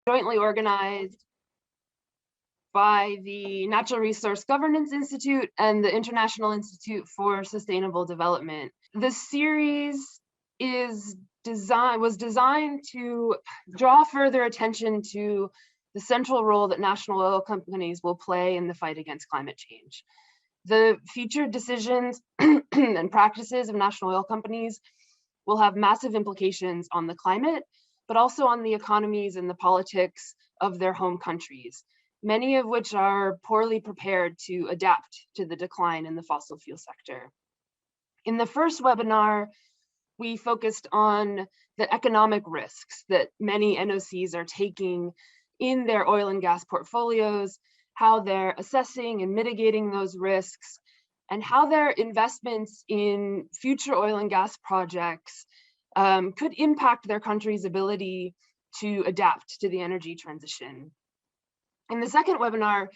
jointly organized by the Natural Resource Governance Institute and the International Institute for Sustainable Development. The series was designed to draw further attention to the central role that national oil companies will play in the fight against climate change. The featured decisions and practices of national oil companies will have massive implications on the climate, but also on the economies and the politics of their home countries, many of which are poorly prepared to adapt to the decline in the fossil fuel sector. In the first webinar, we focused on the economic risks that many NOCs are taking in their oil and gas portfolios, how they're assessing and mitigating those risks, and how their investments in future oil and gas projects could impact their country's ability to adapt to the energy transition. In the second webinar,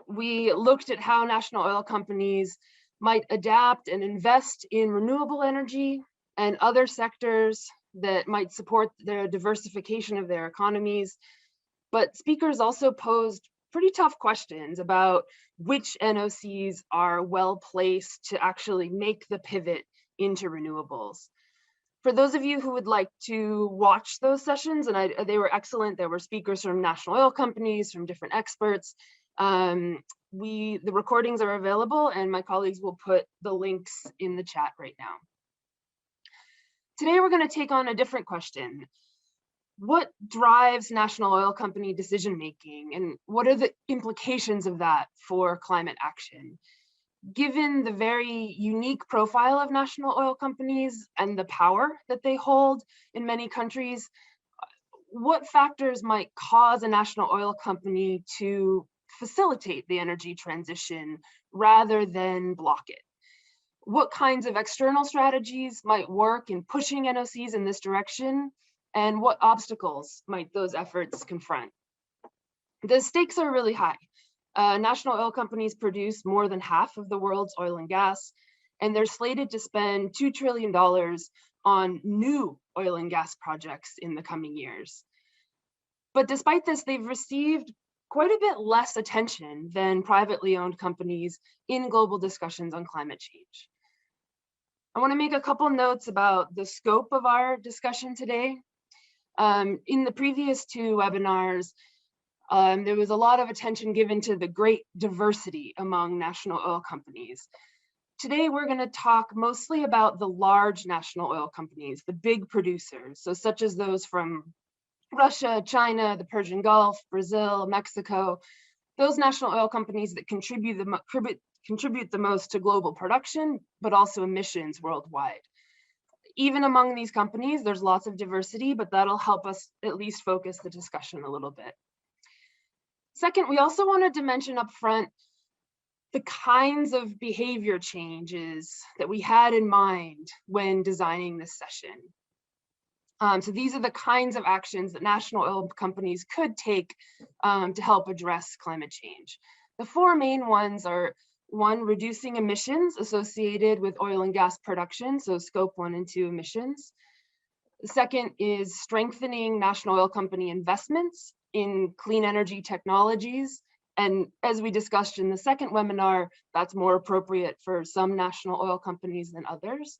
we looked at how national oil companies might adapt and invest in renewable energy and other sectors that might support the diversification of their economies. But speakers also posed pretty tough questions about which NOCs are well placed to actually make the pivot into renewables. For those of you who would like to watch those sessions, and they were excellent, there were speakers from national oil companies, from different experts. The recordings are available, and my colleagues will put the links in the chat right now. Today, we're going to take on a different question. What drives national oil company decision-making, and what are the implications of that for climate action? Given the very unique profile of national oil companies and the power that they hold in many countries, what factors might cause a national oil company to facilitate the energy transition rather than block it? What kinds of external strategies might work in pushing NOCs in this direction? And what obstacles might those efforts confront? The stakes are really high. National oil companies produce more than half of the world's oil and gas, and they're slated to spend $2 trillion on new oil and gas projects in the coming years. But despite this, they've received quite a bit less attention than privately owned companies in global discussions on climate change. I want to make a couple notes about the scope of our discussion today. In the previous two webinars, there was a lot of attention given to the great diversity among national oil companies. Today, we're going to talk mostly about the large national oil companies, the big producers, so such as those from Russia, China, the Persian Gulf, Brazil, Mexico, those national oil companies that contribute the most to global production, but also emissions worldwide. Even among these companies, there's lots of diversity, but that'll help us at least focus the discussion a little bit. Second, we also wanted to mention up front the kinds of behavior changes that we had in mind when designing this session. So these are the kinds of actions that national oil companies could take to help address climate change. The four main ones are: one, reducing emissions associated with oil and gas production, so scope 1 and 2 emissions. The second is strengthening national oil company investments in clean energy technologies. And as we discussed in the second webinar, that's more appropriate for some national oil companies than others.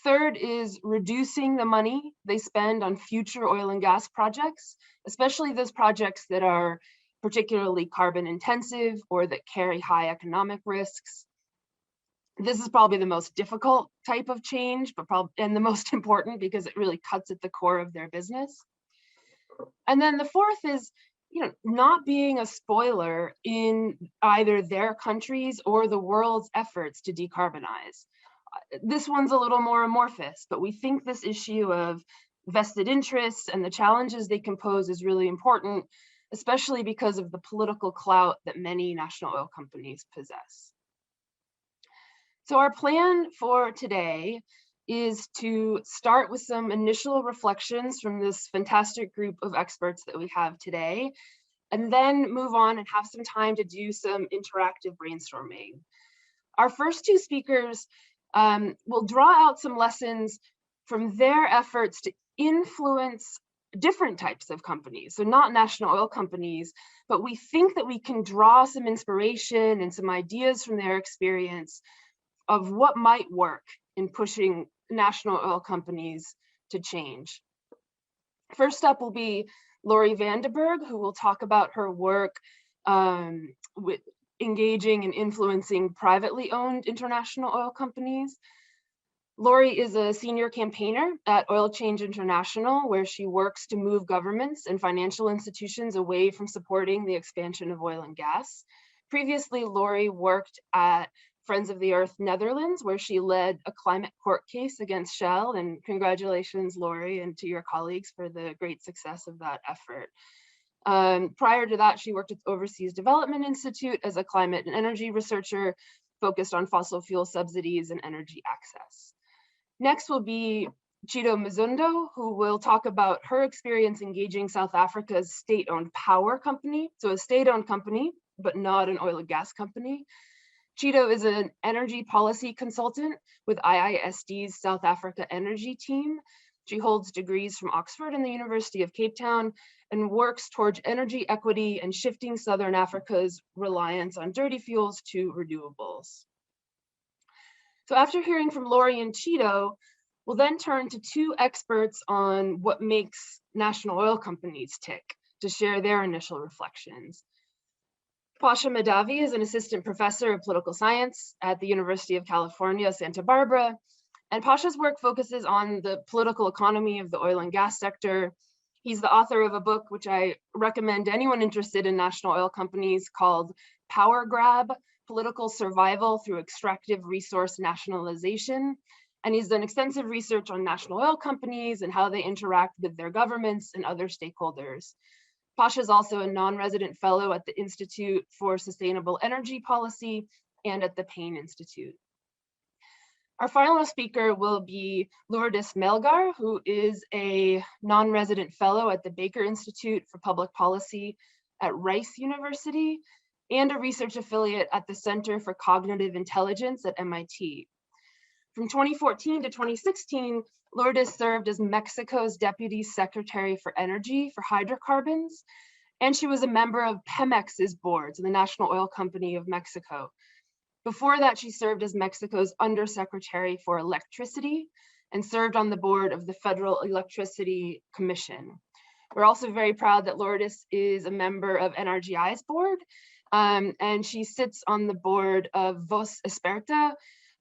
Third is reducing the money they spend on future oil and gas projects, especially those projects that are particularly carbon intensive or that carry high economic risks. This is probably the most difficult type of change, and the most important because it really cuts at the core of their business. And then the fourth is, not being a spoiler in either their countries or the world's efforts to decarbonize. This one's a little more amorphous, but we think this issue of vested interests and the challenges they can pose is really important, especially because of the political clout that many national oil companies possess. So our plan for today is to start with some initial reflections from this fantastic group of experts that we have today, and then move on and have some time to do some interactive brainstorming. Our first two speakers will draw out some lessons from their efforts to influence different types of companies, so not national oil companies, but we think that we can draw some inspiration and some ideas from their experience of what might work in pushing national oil companies to change. First up will be Laurie Vandenberg, who will talk about her work with engaging and influencing privately owned international oil companies. Laurie is a senior campaigner at Oil Change International, where she works to move governments and financial institutions away from supporting the expansion of oil and gas. Previously, Laurie worked at Friends of the Earth Netherlands, where she led a climate court case against Shell. And congratulations, Laurie, and to your colleagues for the great success of that effort. Prior to that, she worked at the Overseas Development Institute as a climate and energy researcher focused on fossil fuel subsidies and energy access. Next will be Chido Muzondo, who will talk about her experience engaging South Africa's state-owned power company. So a state-owned company, but not an oil and gas company. Chido is an energy policy consultant with IISD's South Africa Energy Team. She holds degrees from Oxford and the University of Cape Town and works towards energy equity and shifting Southern Africa's reliance on dirty fuels to renewables. So after hearing from Laurie and Chido, we'll then turn to two experts on what makes national oil companies tick to share their initial reflections. Paasha Mahdavi is an assistant professor of political science at the University of California, Santa Barbara, and Paasha's work focuses on the political economy of the oil and gas sector. He's the author of a book which I recommend to anyone interested in national oil companies called Power Grab: Political Survival Through Extractive Resource Nationalization. And he's done extensive research on national oil companies and how they interact with their governments and other stakeholders. Paasha is also a non-resident fellow at the Institute for Sustainable Energy Policy and at the Payne Institute. Our final speaker will be Lourdes Melgar, who is a non-resident fellow at the Baker Institute for Public Policy at Rice University and a research affiliate at the Center for Cognitive Intelligence at MIT. From 2014 to 2016, Lourdes served as Mexico's Deputy Secretary for Energy for Hydrocarbons, and she was a member of Pemex's board, the National Oil Company of Mexico. Before that, she served as Mexico's Undersecretary for Electricity and served on the board of the Federal Electricity Commission. We're also very proud that Lourdes is a member of NRGI's board, and she sits on the board of Voz Experta,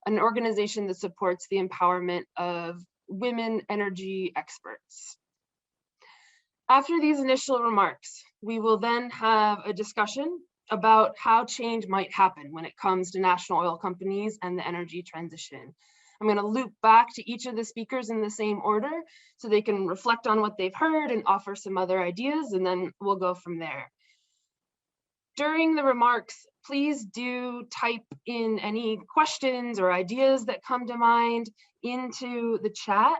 an organization that supports the empowerment of women energy experts. After these initial remarks, we will then have a discussion about how change might happen when it comes to national oil companies and the energy transition. I'm going to loop back to each of the speakers in the same order so they can reflect on what they've heard and offer some other ideas, and then we'll go from there. During the remarks, please do type in any questions or ideas that come to mind into the chat,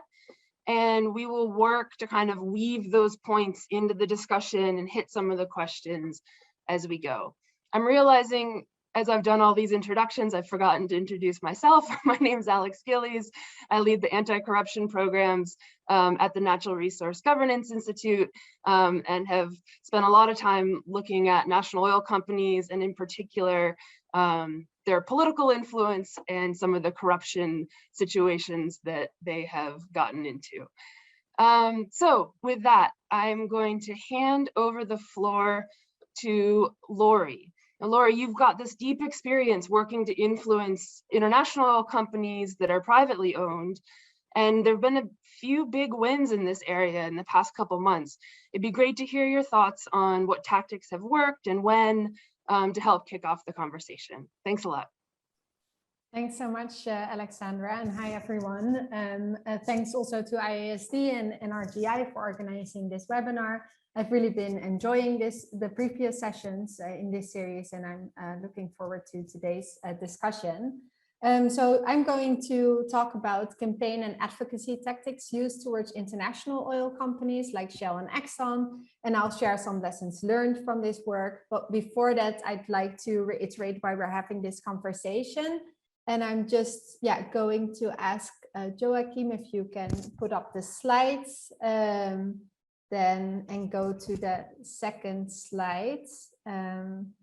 and we will work to kind of weave those points into the discussion and hit some of the questions as we go. I'm realizing as I've done all these introductions, I've forgotten to introduce myself. My name is Alex Gillies. I lead the anti-corruption programs at the Natural Resource Governance Institute and have spent a lot of time looking at national oil companies and in particular their political influence and some of the corruption situations that they have gotten into. So with that, I'm going to hand over the floor to Laurie. Now, Laurie, you've got this deep experience working to influence international oil companies that are privately owned, and there have been a few big wins in this area in the past couple months. It'd be great to hear your thoughts on what tactics have worked and when to help kick off the conversation. Thanks a lot. Thanks so much, Alexandra, and hi everyone. Thanks also to IISD and NRGI for organizing this webinar. I've really been enjoying the previous sessions in this series, and I'm looking forward to today's discussion. So I'm going to talk about campaign and advocacy tactics used towards international oil companies like Shell and Exxon, and I'll share some lessons learned from this work. But before that, I'd like to reiterate why we're having this conversation. And I'm just going to ask Joachim if you can put up the slides. then and go to the second slide, then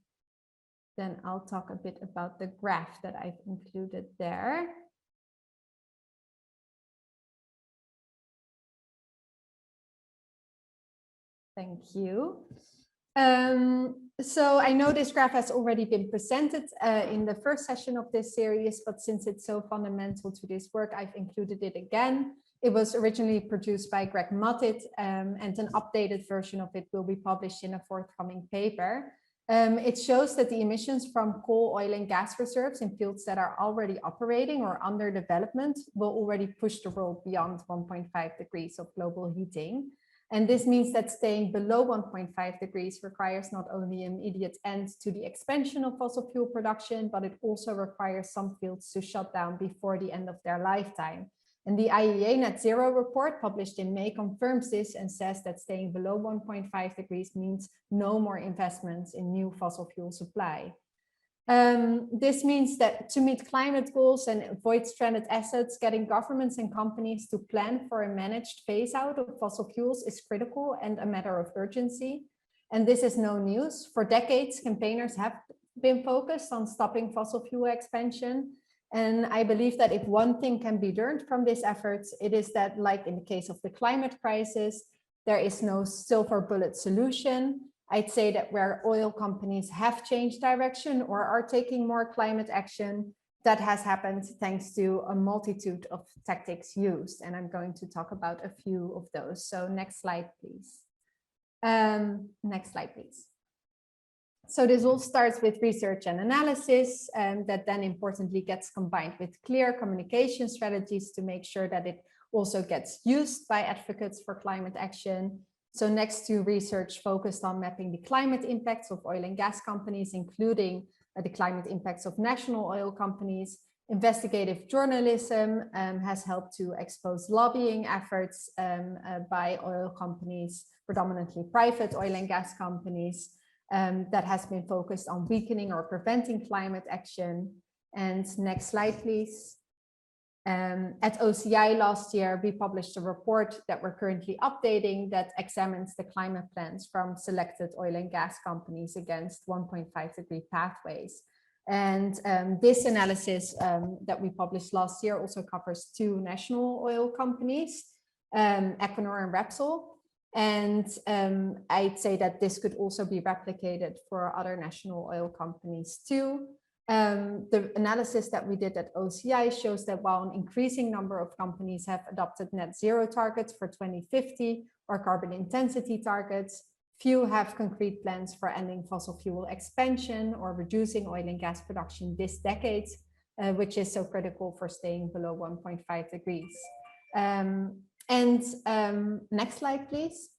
I'll talk a bit about the graph that I've included there. Thank you. So I know this graph has already been presented in the first session of this series, but since it's so fundamental to this work, I've included it again. It was originally produced by Greg Mottit, and an updated version of it will be published in a forthcoming paper. It shows that the emissions from coal, oil, and gas reserves in fields that are already operating or under development will already push the world beyond 1.5 degrees of global heating. And this means that staying below 1.5 degrees requires not only an immediate end to the expansion of fossil fuel production, but it also requires some fields to shut down before the end of their lifetime. And the IEA Net Zero report published in May confirms this and says that staying below 1.5 degrees means no more investments in new fossil fuel supply. This means that to meet climate goals and avoid stranded assets, getting governments and companies to plan for a managed phase out of fossil fuels is critical and a matter of urgency. And this is no news. For decades, campaigners have been focused on stopping fossil fuel expansion. And I believe that if one thing can be learned from these efforts, it is that, like in the case of the climate crisis, there is no silver bullet solution. I'd say that where oil companies have changed direction or are taking more climate action, that has happened thanks to a multitude of tactics used. And I'm going to talk about a few of those. So next slide, please. Next slide, please. So this all starts with research and analysis, that then importantly gets combined with clear communication strategies to make sure that it also gets used by advocates for climate action. So next to research focused on mapping the climate impacts of oil and gas companies, including the climate impacts of national oil companies, investigative journalism has helped to expose lobbying efforts by oil companies, predominantly private oil and gas companies, that has been focused on weakening or preventing climate action. And next slide, please. At OCI last year, we published a report that we're currently updating that examines the climate plans from selected oil and gas companies against 1.5 degree pathways. And this analysis that we published last year also covers two national oil companies, Equinor and Repsol. And I'd say that this could also be replicated for other national oil companies too. The analysis that we did at OCI shows that while an increasing number of companies have adopted net zero targets for 2050 or carbon intensity targets, few have concrete plans for ending fossil fuel expansion or reducing oil and gas production this decade, which is so critical for staying below 1.5 degrees. Next slide, please.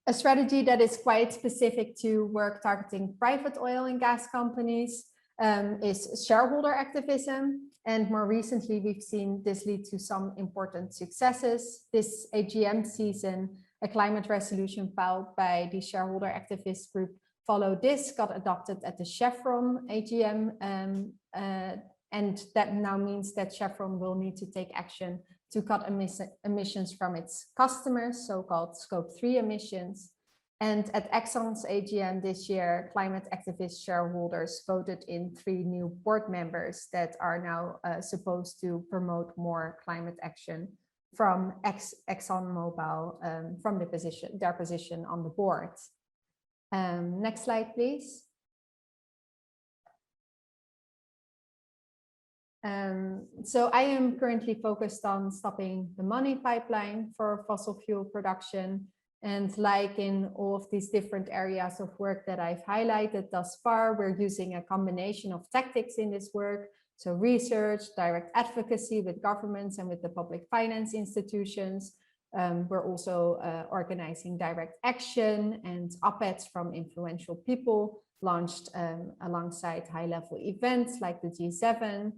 A strategy that is quite specific to work targeting private oil and gas companies is shareholder activism. And more recently, we've seen this lead to some important successes. This AGM season, a climate resolution filed by the shareholder activist group Follow This got adopted at the Chevron AGM. And that now means that Chevron will need to take action to cut emissions from its customers, so-called Scope 3 emissions. And at Exxon's AGM this year, climate activist shareholders voted in 3 new board members that are now supposed to promote more climate action from ExxonMobil, from their position on the board. Next slide, please. So I am currently focused on stopping the money pipeline for fossil fuel production. And like in all of these different areas of work that I've highlighted thus far, we're using a combination of tactics in this work. So research, direct advocacy with governments and with the public finance institutions. We're also organizing direct action and op-eds from influential people launched alongside high-level events like the G7.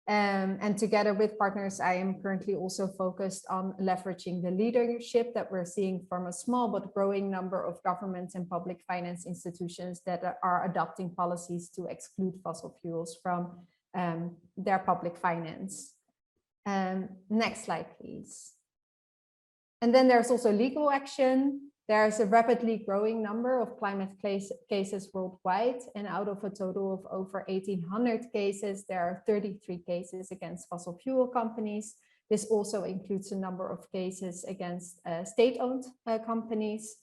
And together with partners, I am currently also focused on leveraging the leadership that we're seeing from a small but growing number of governments and public finance institutions that are adopting policies to exclude fossil fuels from their public finance. Next slide, please. And then there's also legal action. There's a rapidly growing number of climate cases worldwide, and out of a total of over 1,800 cases, there are 33 cases against fossil fuel companies. This also includes a number of cases against state-owned companies,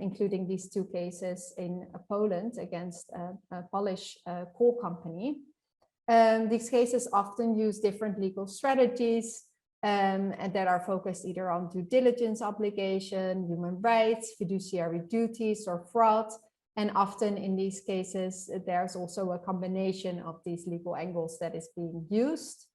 including these 2 cases in Poland against a Polish coal company. These cases often use different legal strategies and that are focused either on due diligence obligation, human rights, fiduciary duties, or fraud. And often in these cases, there's also a combination of these legal angles that is being used.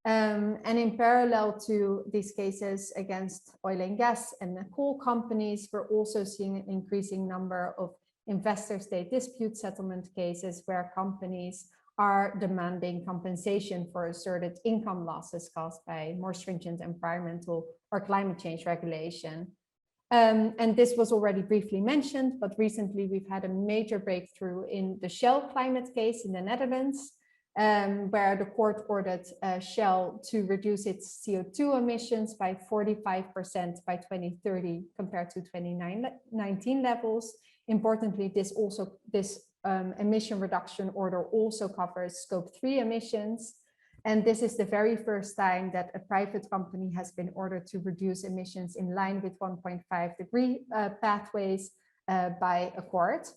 And in parallel to these cases against oil and gas and the coal companies, we're also seeing an increasing number of investor-state dispute settlement cases where companies are demanding compensation for asserted income losses caused by more stringent environmental or climate change regulation. And this was already briefly mentioned, but recently we've had a major breakthrough in the Shell climate case in the Netherlands, where the court ordered Shell to reduce its CO2 emissions by 45% by 2030 compared to 2019 levels. Importantly, this emission reduction order also covers scope 3 emissions. And this is the very first time that a private company has been ordered to reduce emissions in line with 1.5-degree pathways by a court.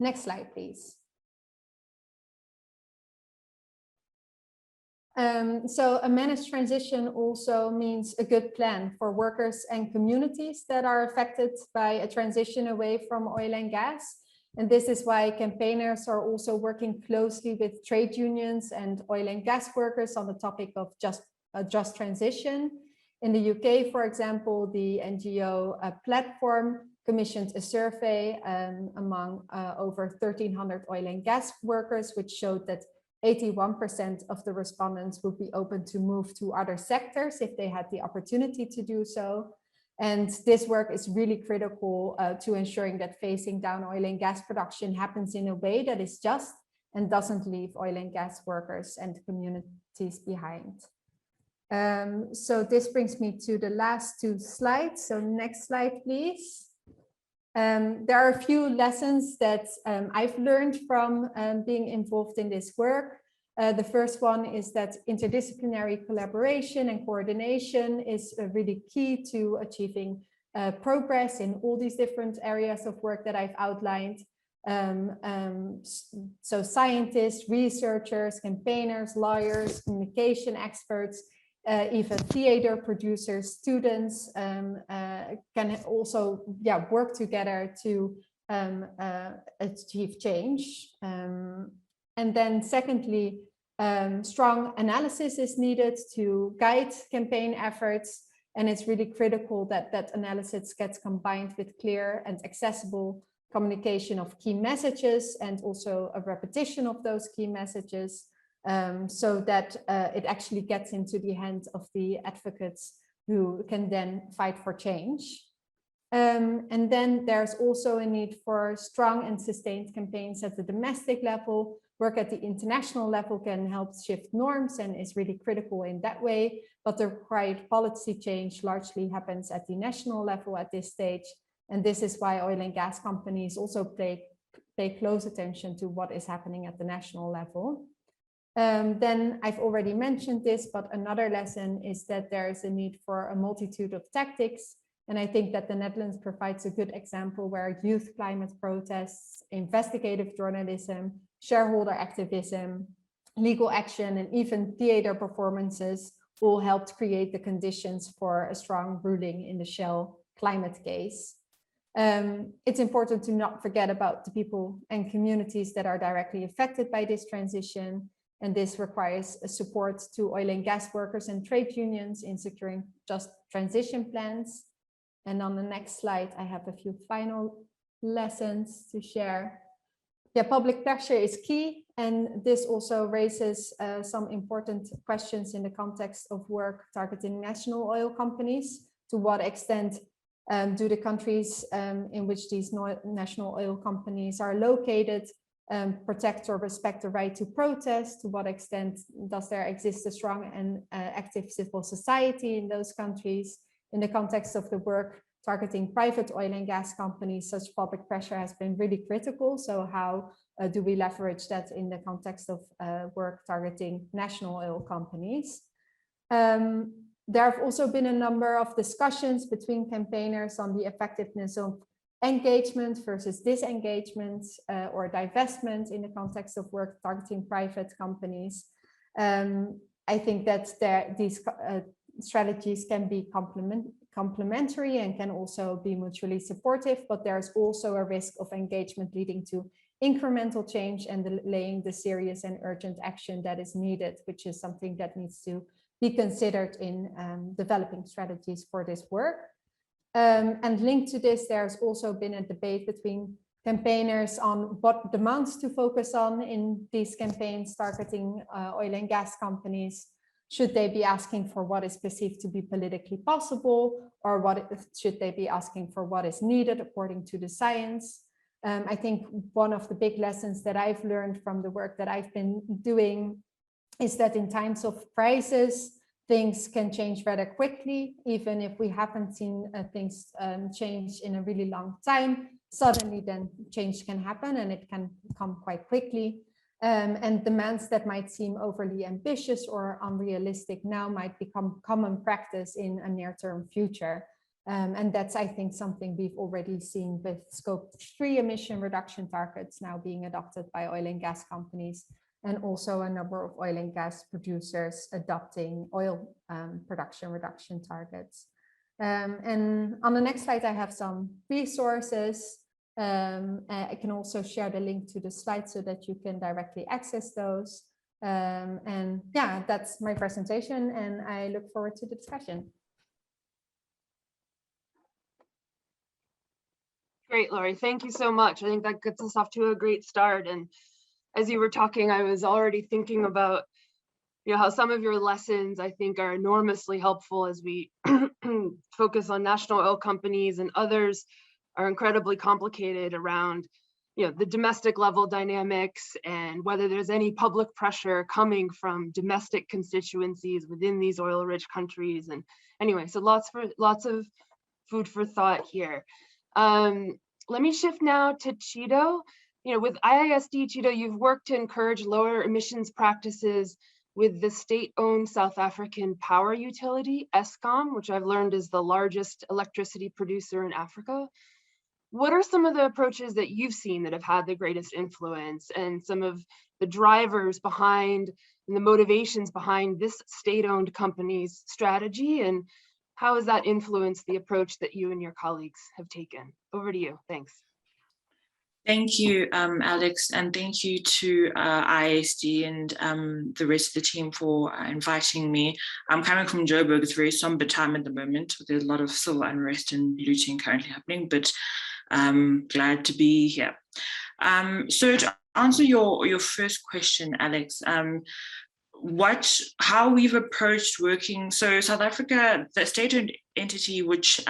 Next slide, please. So a managed transition also means a good plan for workers and communities that are affected by a transition away from oil and gas. And this is why campaigners are also working closely with trade unions and oil and gas workers on the topic of just transition. In the UK, for example, the NGO platform commissioned a survey among over 1,300 oil and gas workers, which showed that 81% of the respondents would be open to move to other sectors if they had the opportunity to do so. And this work is really critical to ensuring that phasing down oil and gas production happens in a way that is just and doesn't leave oil and gas workers and communities behind. So this brings me to the last 2 slides. So next slide, please. There are a few lessons that I've learned from being involved in this work. The first one is that interdisciplinary collaboration and coordination is really key to achieving progress in all these different areas of work that I've outlined. So scientists, researchers, campaigners, lawyers, communication experts, even theater producers, students can also work together to achieve change. And then secondly, strong analysis is needed to guide campaign efforts. And it's really critical that that analysis gets combined with clear and accessible communication of key messages and also a repetition of those key messages, so that it actually gets into the hands of the advocates who can then fight for change. And then there's also a need for strong and sustained campaigns at the domestic level. Work at the international level can help shift norms and is really critical in that way, but the required policy change largely happens at the national level at this stage. And this is why oil and gas companies also pay close attention to what is happening at the national level. Then I've already mentioned this, but another lesson is that there is a need for a multitude of tactics. And I think that the Netherlands provides a good example where youth climate protests, investigative journalism, shareholder activism, legal action, and even theater performances all helped create the conditions for a strong ruling in the Shell climate case. It's important to not forget about the people and communities that are directly affected by this transition. And this requires a support to oil and gas workers and trade unions in securing just transition plans. And on the next slide, I have a few final lessons to share. Yeah, public pressure is key. And this also raises some important questions in the context of work targeting national oil companies. To what extent do the countries in which these national oil companies are located protect or respect the right to protest? To what extent does there exist a strong and active civil society in those countries? in the context of the work targeting private oil and gas companies, such public pressure has been really critical. So how do we leverage that in the context of work targeting national oil companies? There have also been a number of discussions between campaigners on the effectiveness of engagement versus disengagement or divestment in the context of work targeting private companies. I think that these strategies can be complementary and can also be mutually supportive, but there's also a risk of engagement leading to incremental change and delaying the serious and urgent action that is needed, which is something that needs to be considered in developing strategies for this work. And linked to this, there's also been a debate between campaigners on what demands to focus on in these campaigns targeting oil and gas companies. Should they be asking for what is perceived to be politically possible, or should they be asking for what is needed according to the science? I think one of the big lessons that I've learned from the work that I've been doing is that in times of crisis, things can change rather quickly. Even if we haven't seen things change in a really long time, suddenly then change can happen and it can come quite quickly. And demands that might seem overly ambitious or unrealistic now might become common practice in a near-term future. And that's, I think, something we've already seen with Scope 3 emission reduction targets now being adopted by oil and gas companies, and also a number of oil and gas producers adopting oil production reduction targets. And on the next slide, I have some resources. I can also share the link to the slides so that you can directly access those. And yeah, that's my presentation, and I look forward to the discussion. Great, Laurie, thank you so much. I think that gets us off to a great start. And as you were talking, I was already thinking about how some of your lessons, I think, are enormously helpful as we focus on national oil companies, and others are incredibly complicated around the domestic level dynamics and whether there's any public pressure coming from domestic constituencies within these oil-rich countries. And anyway, so lots of food for thought here. Let me shift now to Chido. With IISD, Chido, you've worked to encourage lower emissions practices with the state-owned South African power utility, Eskom, which I've learned is the largest electricity producer in Africa. What are some of the approaches that you've seen that have had the greatest influence, and some of the drivers behind and the motivations behind this state-owned company's strategy, and how has that influenced the approach that you and your colleagues have taken? Over to you, thanks. Thank you, Alex, and thank you to IISD and the rest of the team for inviting me. I'm coming from Joburg. It's a very somber time at the moment. There's a lot of civil unrest and looting currently happening, but I'm glad to be here. So to answer your first question, Alex, how we've approached working. So South Africa, the state-owned entity, which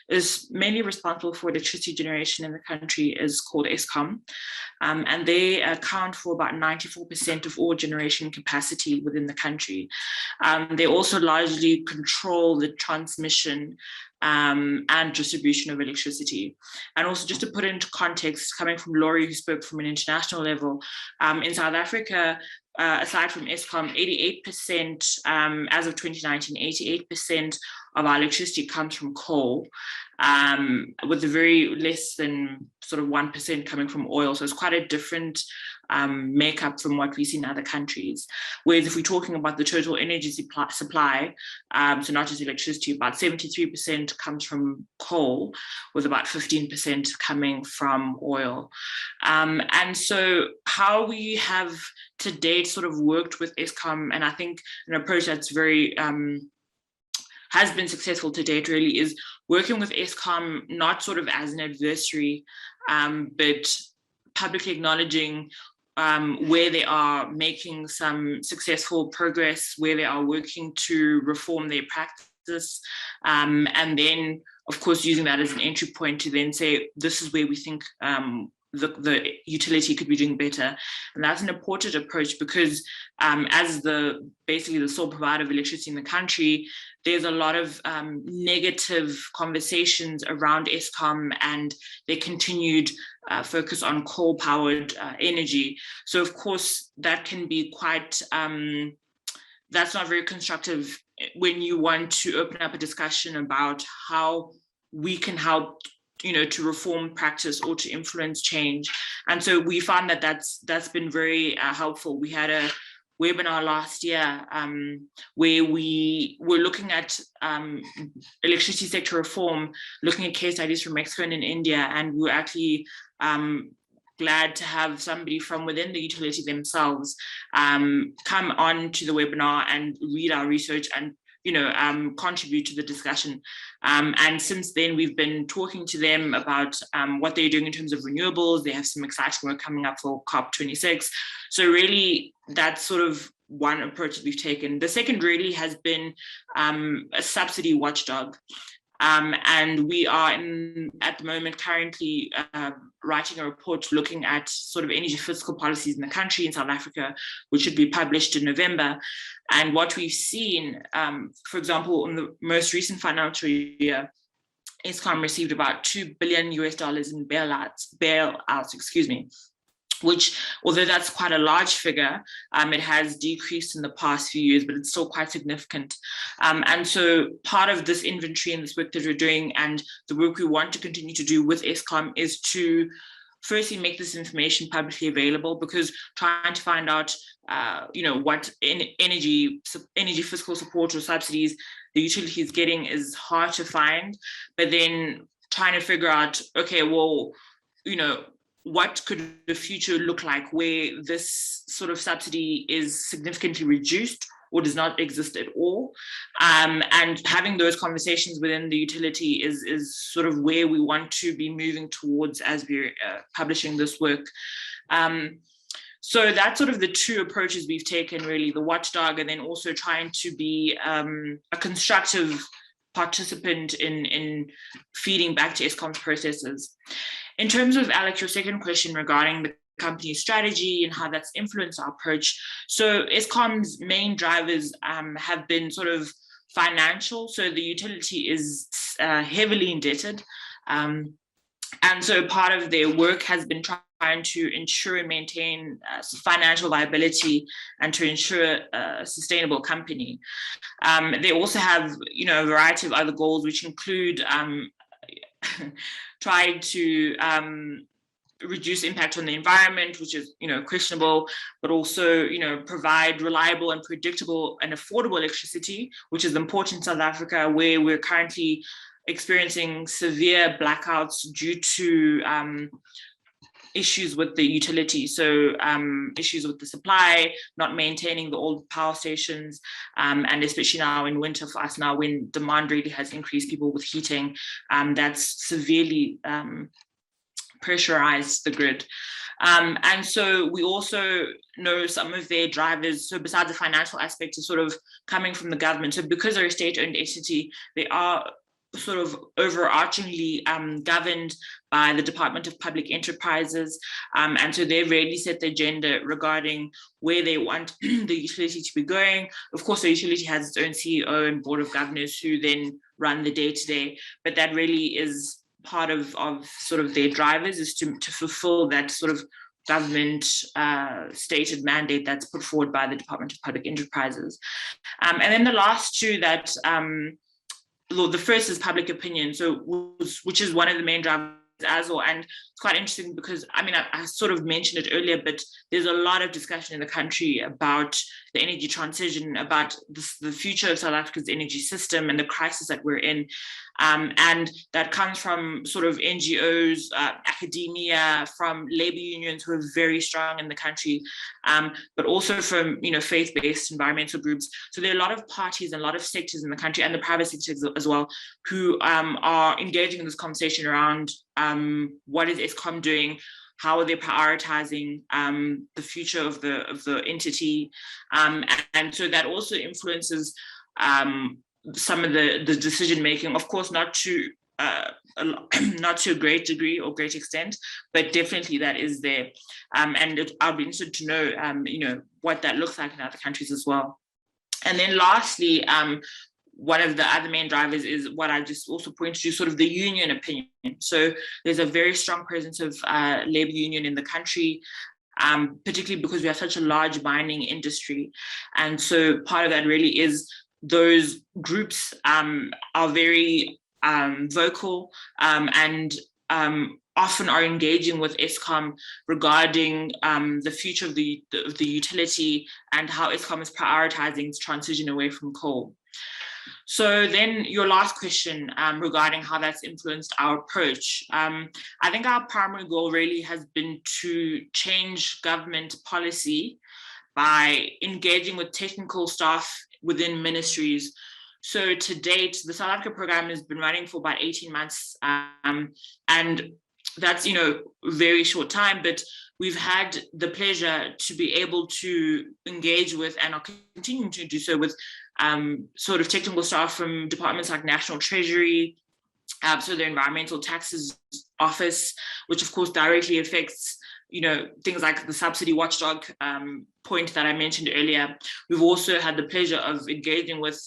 is mainly responsible for electricity generation in the country, is called Eskom. And they account for about 94% of all generation capacity within the country. They also largely control the transmission and distribution of electricity. And also, just to put into context, coming from Laurie, who spoke from an international level, in South Africa, aside from Eskom, 88%, as of 2019, 88% of our electricity comes from coal, with a very less than sort of 1% coming from oil. So it's quite a different makeup from what we see in other countries. Whereas if we're talking about the total energy supply, so not just electricity, about 73% comes from coal, with about 15% coming from oil. And so how we have to date sort of worked with Eskom, and I think an approach that's very has been successful to date really, is working with Eskom not sort of as an adversary, but publicly acknowledging where they are making some successful progress, where they are working to reform their practice, and then, of course, using that as an entry point to then say, this is where we think the utility could be doing better. And that's an important approach because as basically the sole provider of electricity in the country, there's a lot of negative conversations around Eskom and their continued focus on coal-powered energy. So of course, that can be quite, that's not very constructive when you want to open up a discussion about how we can help, to reform practice or to influence change. And so we found that that's been very helpful. We had a webinar last year where we were looking at electricity sector reform, looking at case studies from Mexico and in India, and we were actually glad to have somebody from within the utility themselves come on to the webinar and read our research and contribute to the discussion. And since then, we've been talking to them about what they're doing in terms of renewables. They have some exciting work coming up for COP26. So really, that's sort of one approach that we've taken. The second really has been a subsidy watchdog. And we are at the moment currently writing a report looking at sort of energy fiscal policies in the country in South Africa, which should be published in November. And what we've seen, for example, in the most recent financial year, Eskom received about $2 billion in bailouts, which, although that's quite a large figure, it has decreased in the past few years, but it's still quite significant. And so part of this inventory and this work that we're doing and the work we want to continue to do with Eskom is to firstly make this information publicly available, because trying to find out what energy fiscal support or subsidies the utility is getting is hard to find. But then trying to figure out, okay, well, what could the future look like where this sort of subsidy is significantly reduced or does not exist at all? And having those conversations within the utility is sort of where we want to be moving towards as we're publishing this work. So that's sort of the two approaches we've taken, really, the watchdog and then also trying to be a constructive participant in feeding back to Eskom's processes. In terms of, Alex, your second question regarding the company's strategy and how that's influenced our approach. So Eskom's main drivers have been sort of financial. So the utility is heavily indebted. And so part of their work has been trying to ensure and maintain financial viability and to ensure a sustainable company. They also have, a variety of other goals, which include trying to reduce impact on the environment, which is, questionable, but also, provide reliable and predictable and affordable electricity, which is important in South Africa, where we're currently experiencing severe blackouts due to issues with the utility. So issues with the supply, not maintaining the old power stations, and especially now in winter for us now when demand really has increased, people with heating, that's severely pressurized the grid. And so we also know some of their drivers, so besides the financial aspect, is sort of coming from the government. So because they're a state-owned entity, they are sort of overarchingly governed by the Department of Public Enterprises. And so they've really set the agenda regarding where they want the utility to be going. Of course, the utility has its own CEO and board of governors who then run the day-to-day, but that really is part of sort of their drivers, is to fulfill that sort of government stated mandate that's put forward by the Department of Public Enterprises. And then the last two that the first is public opinion, so which is one of the main drivers as well. And it's quite interesting because, I sort of mentioned it earlier, but there's a lot of discussion in the country about the energy transition, about the future of South Africa's energy system and the crisis that we're in. And that comes from sort of NGOs, academia, from labor unions who are very strong in the country, but also from, faith-based environmental groups. So there are a lot of parties and a lot of sectors in the country, and the private sector as well, who are engaging in this conversation around what is Eskom doing, how are they prioritizing the future of the entity, and so that also influences some of the decision making. Of course, not to a great degree or great extent, but definitely that is there. And I'll be interested to know, what that looks like in other countries as well. And then lastly, one of the other main drivers is what I just also pointed to, sort of the union opinion. So there's a very strong presence of labor union in the country, particularly because we have such a large mining industry. And so part of that really is those groups are very vocal and often are engaging with Eskom regarding the future of the utility and how Eskom is prioritizing its transition away from coal. So then your last question regarding how that's influenced our approach. I think our primary goal really has been to change government policy by engaging with technical staff within ministries. So to date, the South Africa program has been running for about 18 months, and that's, you know, very short time, but we've had the pleasure to be able to engage with, and are continuing to do so with, sort of technical staff from departments like National Treasury, so the Environmental Taxes Office, which of course directly affects, you know, things like the subsidy watchdog point that I mentioned earlier. We've also had the pleasure of engaging with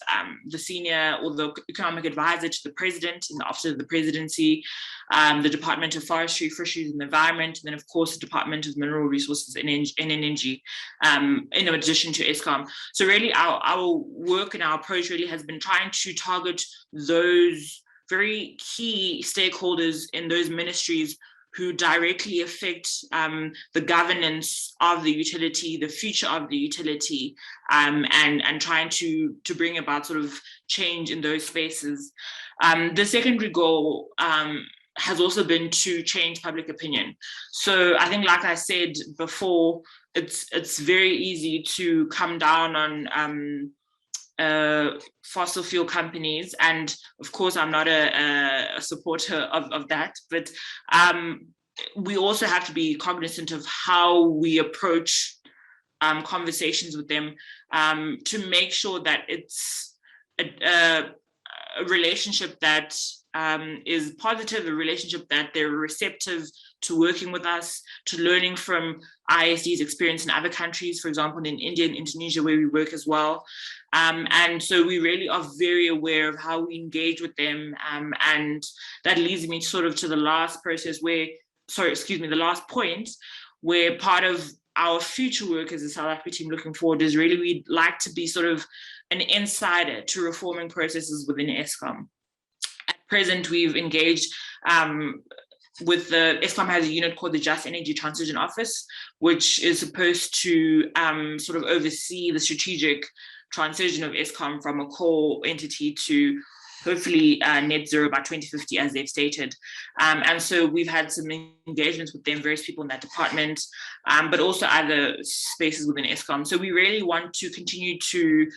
the senior or the economic advisor to the president in the Office of the Presidency, the Department of Forestry, Fisheries and the Environment, and then of course the Department of Mineral Resources and Energy, in addition to Eskom. So really our work and our approach really has been trying to target those very key stakeholders in those ministries who directly affect the governance of the utility, the future of the utility, and trying to bring about sort of change in those spaces. The secondary goal has also been to change public opinion. So I think, like I said before, it's very easy to come down on fossil fuel companies, and of course I'm not a supporter of that, but we also have to be cognizant of how we approach conversations with them to make sure that it's a relationship that is positive, a relationship that they're receptive to working with us, to learning from IISD's experience in other countries, for example, in India and Indonesia, where we work as well. And so we really are very aware of how we engage with them. And that leads me sort of to the last the last point, where part of our future work as a South Africa team looking forward is really we'd like to be sort of an insider to reforming processes within Eskom. At present, we've engaged with Eskom has a unit called the Just Energy Transition Office, which is supposed to sort of oversee the strategic transition of Eskom from a coal entity to hopefully net zero by 2050, as they've stated. And so we've had some engagements with them, various people in that department, but also other spaces within Eskom. So we really want to continue to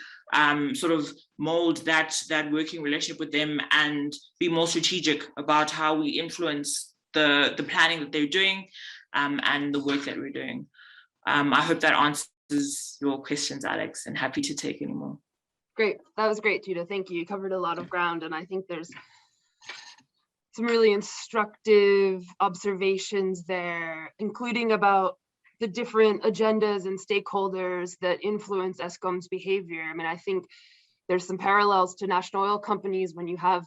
sort of mold that working relationship with them and be more strategic about how we influence the planning that they're doing and the work that we're doing. I hope that answers your questions, Alex, and happy to take any more. Great, that was great, Chido. Thank you. You covered a lot of ground, and I think there's some really instructive observations there, including about the different agendas and stakeholders that influence Eskom's behavior. I mean, I think there's some parallels to national oil companies when you have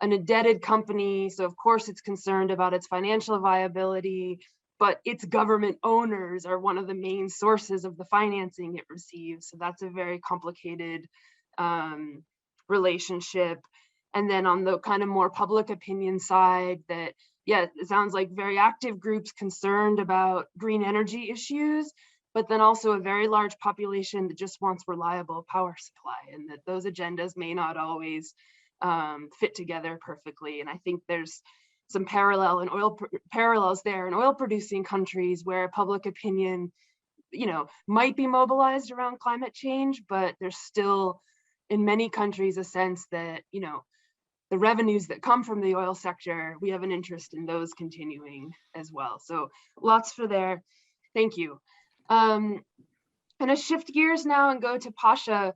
an indebted company. So of course it's concerned about its financial viability, but its government owners are one of the main sources of the financing it receives. So that's a very complicated relationship. And then on the kind of more public opinion side, that, yeah, it sounds like very active groups concerned about green energy issues, but then also a very large population that just wants reliable power supply, and that those agendas may not always fit together perfectly. And I think there's some parallels there in oil producing countries where public opinion, you know, might be mobilized around climate change, but there's still in many countries a sense that, you know, the revenues that come from the oil sector, we have an interest in those continuing as well. So lots for there. Thank you. I'm gonna shift gears now and go to Paasha.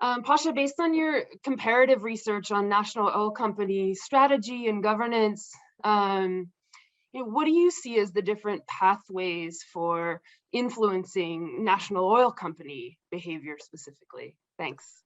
Paasha, based on your comparative research on national oil company strategy and governance, you know, what do you see as the different pathways for influencing national oil company behavior specifically? Thanks.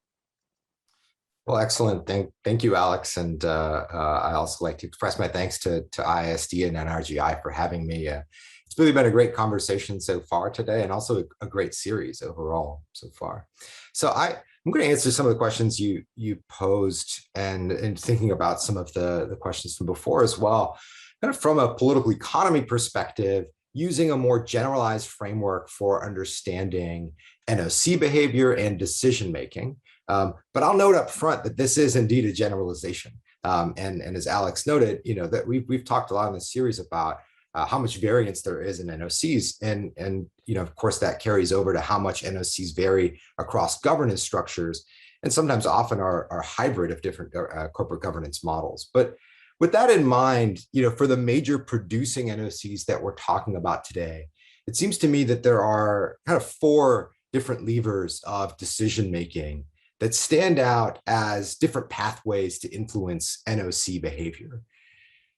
Well, excellent. Thank you, Alex. And I also like to express my thanks to IISD and NRGI for having me. It's really been a great conversation so far today, and also a great series overall so far. So I'm going to answer some of the questions you posed, and thinking about some of the questions from before as well, kind of from a political economy perspective, using a more generalized framework for understanding NOC behavior and decision making. But I'll note up front that this is indeed a generalization. And as Alex noted, that we've talked a lot in this series about how much variance there is in NOCs. And of course, that carries over to how much NOCs vary across governance structures, and sometimes often are hybrid of different corporate governance models. But with that in mind, for the major producing NOCs that we're talking about today, it seems to me that there are kind of 4 different levers of decision making that stand out as different pathways to influence NOC behavior.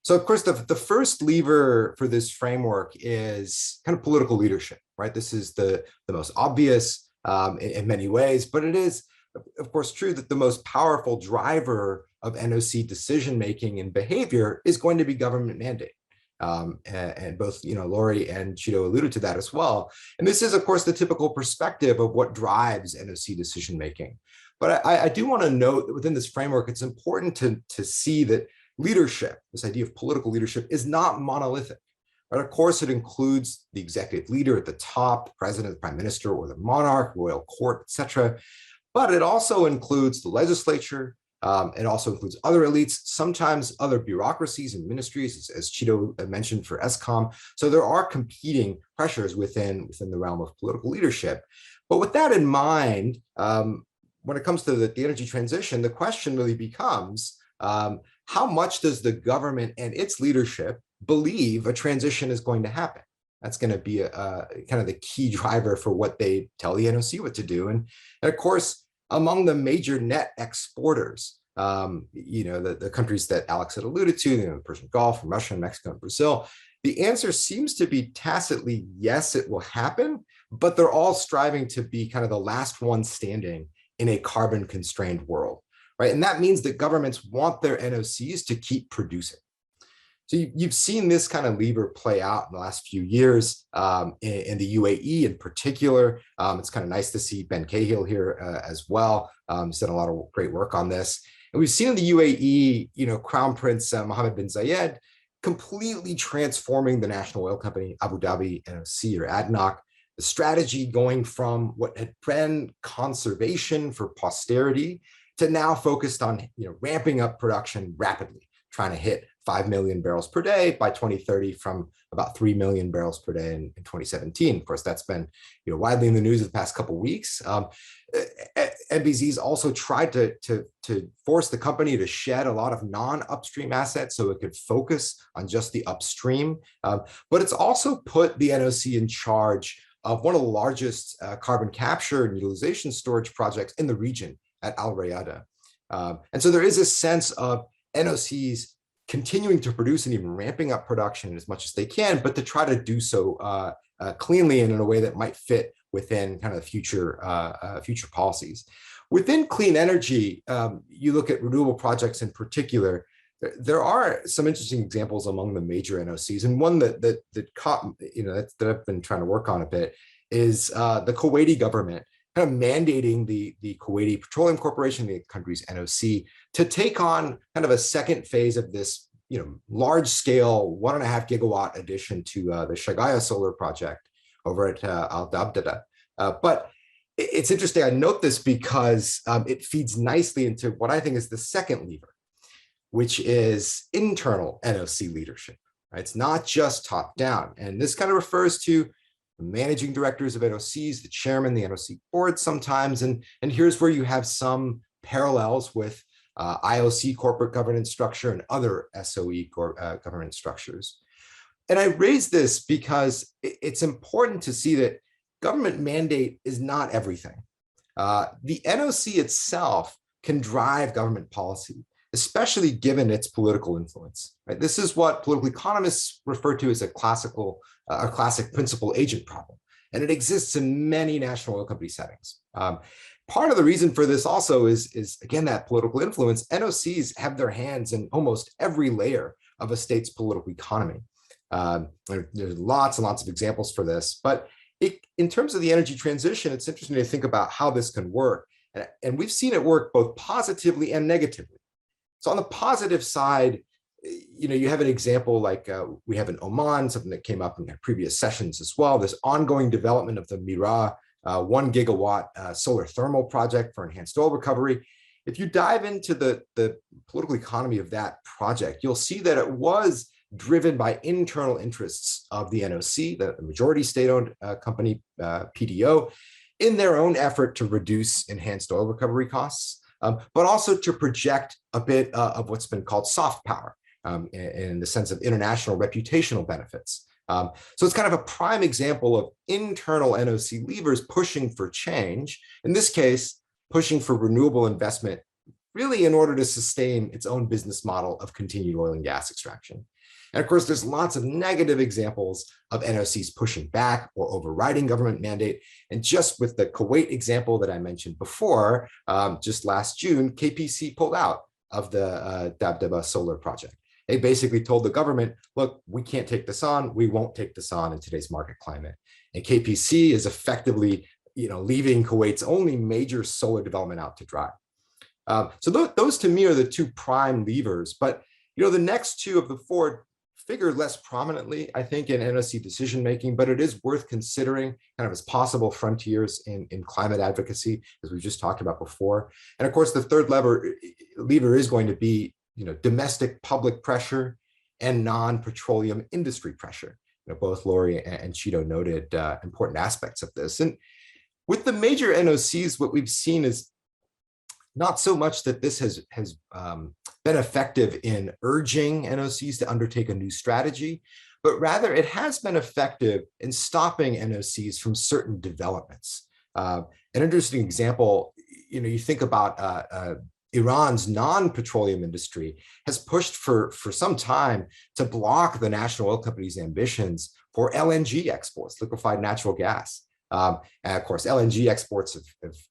So of course, the first lever for this framework is kind of political leadership, right? This is the most obvious in many ways, but it is, of course, true that the most powerful driver of NOC decision-making and behavior is going to be government mandate. And both, Laurie and Chido alluded to that as well. And this is, of course, the typical perspective of what drives NOC decision-making. But I do want to note that within this framework, it's important to see that leadership, this idea of political leadership, is not monolithic. Right? Of course, it includes the executive leader at the top, the president, the prime minister, or the monarch, royal court, etc. But it also includes the legislature. It also includes other elites, sometimes other bureaucracies and ministries, as Chido mentioned for ESCOM. So there are competing pressures within the realm of political leadership. But with that in mind, when it comes to the energy transition, the question really becomes, how much does the government and its leadership believe a transition is going to happen? That's going to be kind of the key driver for what they tell the NOC what to do. And of course, among the major net exporters, the countries that Alex had alluded to, the Persian Gulf, Russia, Mexico, and Brazil, the answer seems to be tacitly, yes, it will happen, but they're all striving to be kind of the last one standing in a carbon constrained world, right? And that means that governments want their NOCs to keep producing. So you've seen this kind of lever play out in the last few years in the UAE in particular. It's kind of nice to see Ben Cahill here as well. He's done a lot of great work on this. And we've seen in the UAE, Crown Prince Mohammed bin Zayed completely transforming the national oil company, Abu Dhabi NOC or ADNOC, the strategy going from what had been conservation for posterity to now focused on ramping up production rapidly, trying to hit 5 million barrels per day by 2030 from about 3 million barrels per day in 2017. Of course, that's been widely in the news the past couple of weeks. NBZ's also tried to force the company to shed a lot of non-upstream assets so it could focus on just the upstream. But it's also put the NOC in charge of one of the largest carbon capture and utilization storage projects in the region at Al Rayada. And so there is a sense of NOCs continuing to produce and even ramping up production as much as they can, but to try to do so cleanly and in a way that might fit within kind of future policies. Within clean energy, you look at renewable projects in particular, there are some interesting examples among the major NOCs, and one that I've been trying to work on a bit is the Kuwaiti government kind of mandating the Kuwaiti Petroleum Corporation, the country's NOC, to take on kind of a second phase of this, large-scale 1.5 gigawatt addition to the Shagaya solar project over at Al Dabdada. But it's interesting. I note this because it feeds nicely into what I think is the second lever, which is internal NOC leadership. Right? It's not just top down. And this kind of refers to the managing directors of NOCs, the chairman, the NOC board sometimes. And here's where you have some parallels with IOC corporate governance structure and other SOE governance structures. And I raise this because it's important to see that government mandate is not everything. The NOC itself can drive government policy, especially given its political influence. Right? This is what political economists refer to as a classic principal agent problem. And it exists in many national oil company settings. part of the reason for this also is again, that political influence. NOCs have their hands in almost every layer of a state's political economy. There's lots and lots of examples for this, but in terms of the energy transition, it's interesting to think about how this can work. And we've seen it work both positively and negatively. So on the positive side, you have an example like we have in Oman, something that came up in previous sessions as well, this ongoing development of the Mira 1 gigawatt solar thermal project for enhanced oil recovery. If you dive into the political economy of that project, you'll see that it was driven by internal interests of the NOC, the majority state-owned company, PDO, in their own effort to reduce enhanced oil recovery costs, but also to project a bit of what's been called soft power in the sense of international reputational benefits. So it's kind of a prime example of internal NOC levers pushing for change, in this case, pushing for renewable investment, really in order to sustain its own business model of continued oil and gas extraction. And of course, there's lots of negative examples of NOCs pushing back or overriding government mandate. And just with the Kuwait example that I mentioned before, just last June, KPC pulled out of the Dabdaba solar project. They basically told the government, look, we can't take this on. We won't take this on in today's market climate. And KPC is effectively, leaving Kuwait's only major solar development out to dry. So those to me are the two prime levers. But the next two of the four figure less prominently, I think, in NOC decision-making, but it is worth considering kind of as possible frontiers in climate advocacy, as we just talked about before. And of course, the third lever is going to be, domestic public pressure and non-petroleum industry pressure. Both Laurie and Chido noted important aspects of this. And with the major NOCs, what we've seen is not so much that this has been effective in urging NOCs to undertake a new strategy, but rather it has been effective in stopping NOCs from certain developments. An interesting example, you think about Iran's non-petroleum industry has pushed for some time to block the national oil company's ambitions for LNG exports, liquefied natural gas. And of course, LNG exports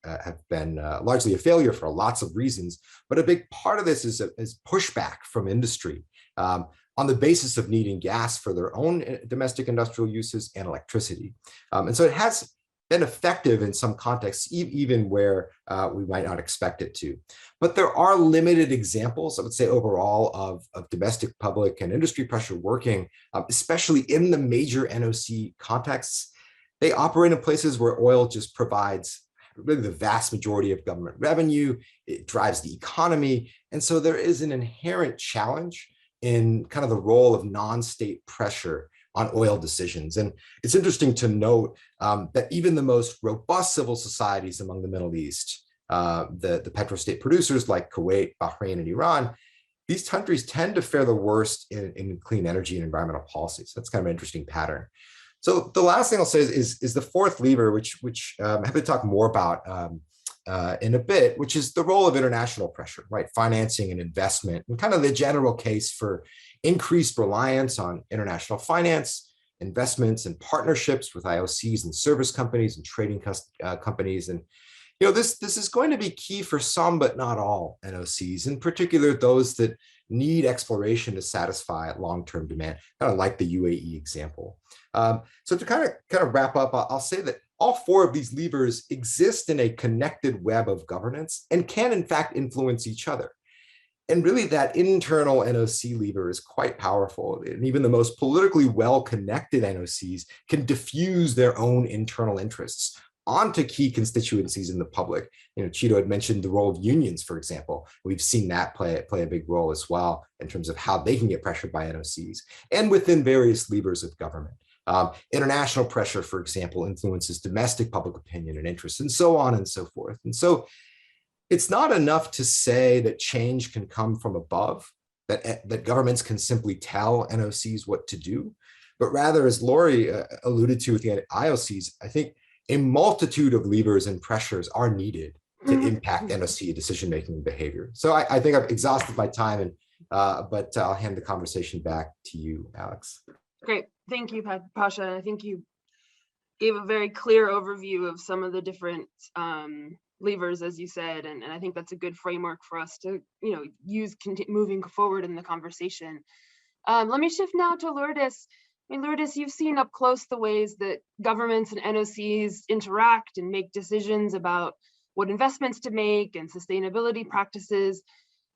have been largely a failure for lots of reasons, but a big part of this is pushback from industry on the basis of needing gas for their own domestic industrial uses and electricity. And so it has been effective in some contexts, even where we might not expect it to. But there are limited examples, I would say overall, of domestic public and industry pressure working, especially in the major NOC contexts. They operate in places where oil just provides really the vast majority of government revenue. It drives the economy. And so there is an inherent challenge in kind of the role of non-state pressure on oil decisions. And it's interesting to note that even the most robust civil societies among the Middle East, the petrostate producers like Kuwait, Bahrain, and Iran, these countries tend to fare the worst in clean energy and environmental policies. That's kind of an interesting pattern. So the last thing I'll say is the fourth lever, which I'm happy to talk more about in a bit, which is the role of international pressure, right? Financing and investment, and kind of the general case for increased reliance on international finance, investments and partnerships with IOCs and service companies and trading companies. And this is going to be key for some, but not all NOCs, in particular those that need exploration to satisfy long-term demand, kind of like the UAE example. So to kind of wrap up, I'll say that all four of these levers exist in a connected web of governance and can in fact influence each other. And really that internal NOC lever is quite powerful. And even the most politically well-connected NOCs can diffuse their own internal interests onto key constituencies in the public. Chido had mentioned the role of unions, for example. We've seen that play a big role as well in terms of how they can get pressured by NOCs and within various levers of government. International pressure, for example, influences domestic public opinion and interests, and so on and so forth. And so it's not enough to say that change can come from above, that governments can simply tell NOCs what to do, but rather, as Laurie alluded to with the IOCs, I think a multitude of levers and pressures are needed to impact NOC decision-making and behavior. So I think I've exhausted my time, but I'll hand the conversation back to you, Alex. Great. Thank you, Paasha. I think you gave a very clear overview of some of the different levers, as you said, and I think that's a good framework for us to, use moving forward in the conversation. Let me shift now to Lourdes. Lourdes, you've seen up close the ways that governments and NOCs interact and make decisions about what investments to make and sustainability practices.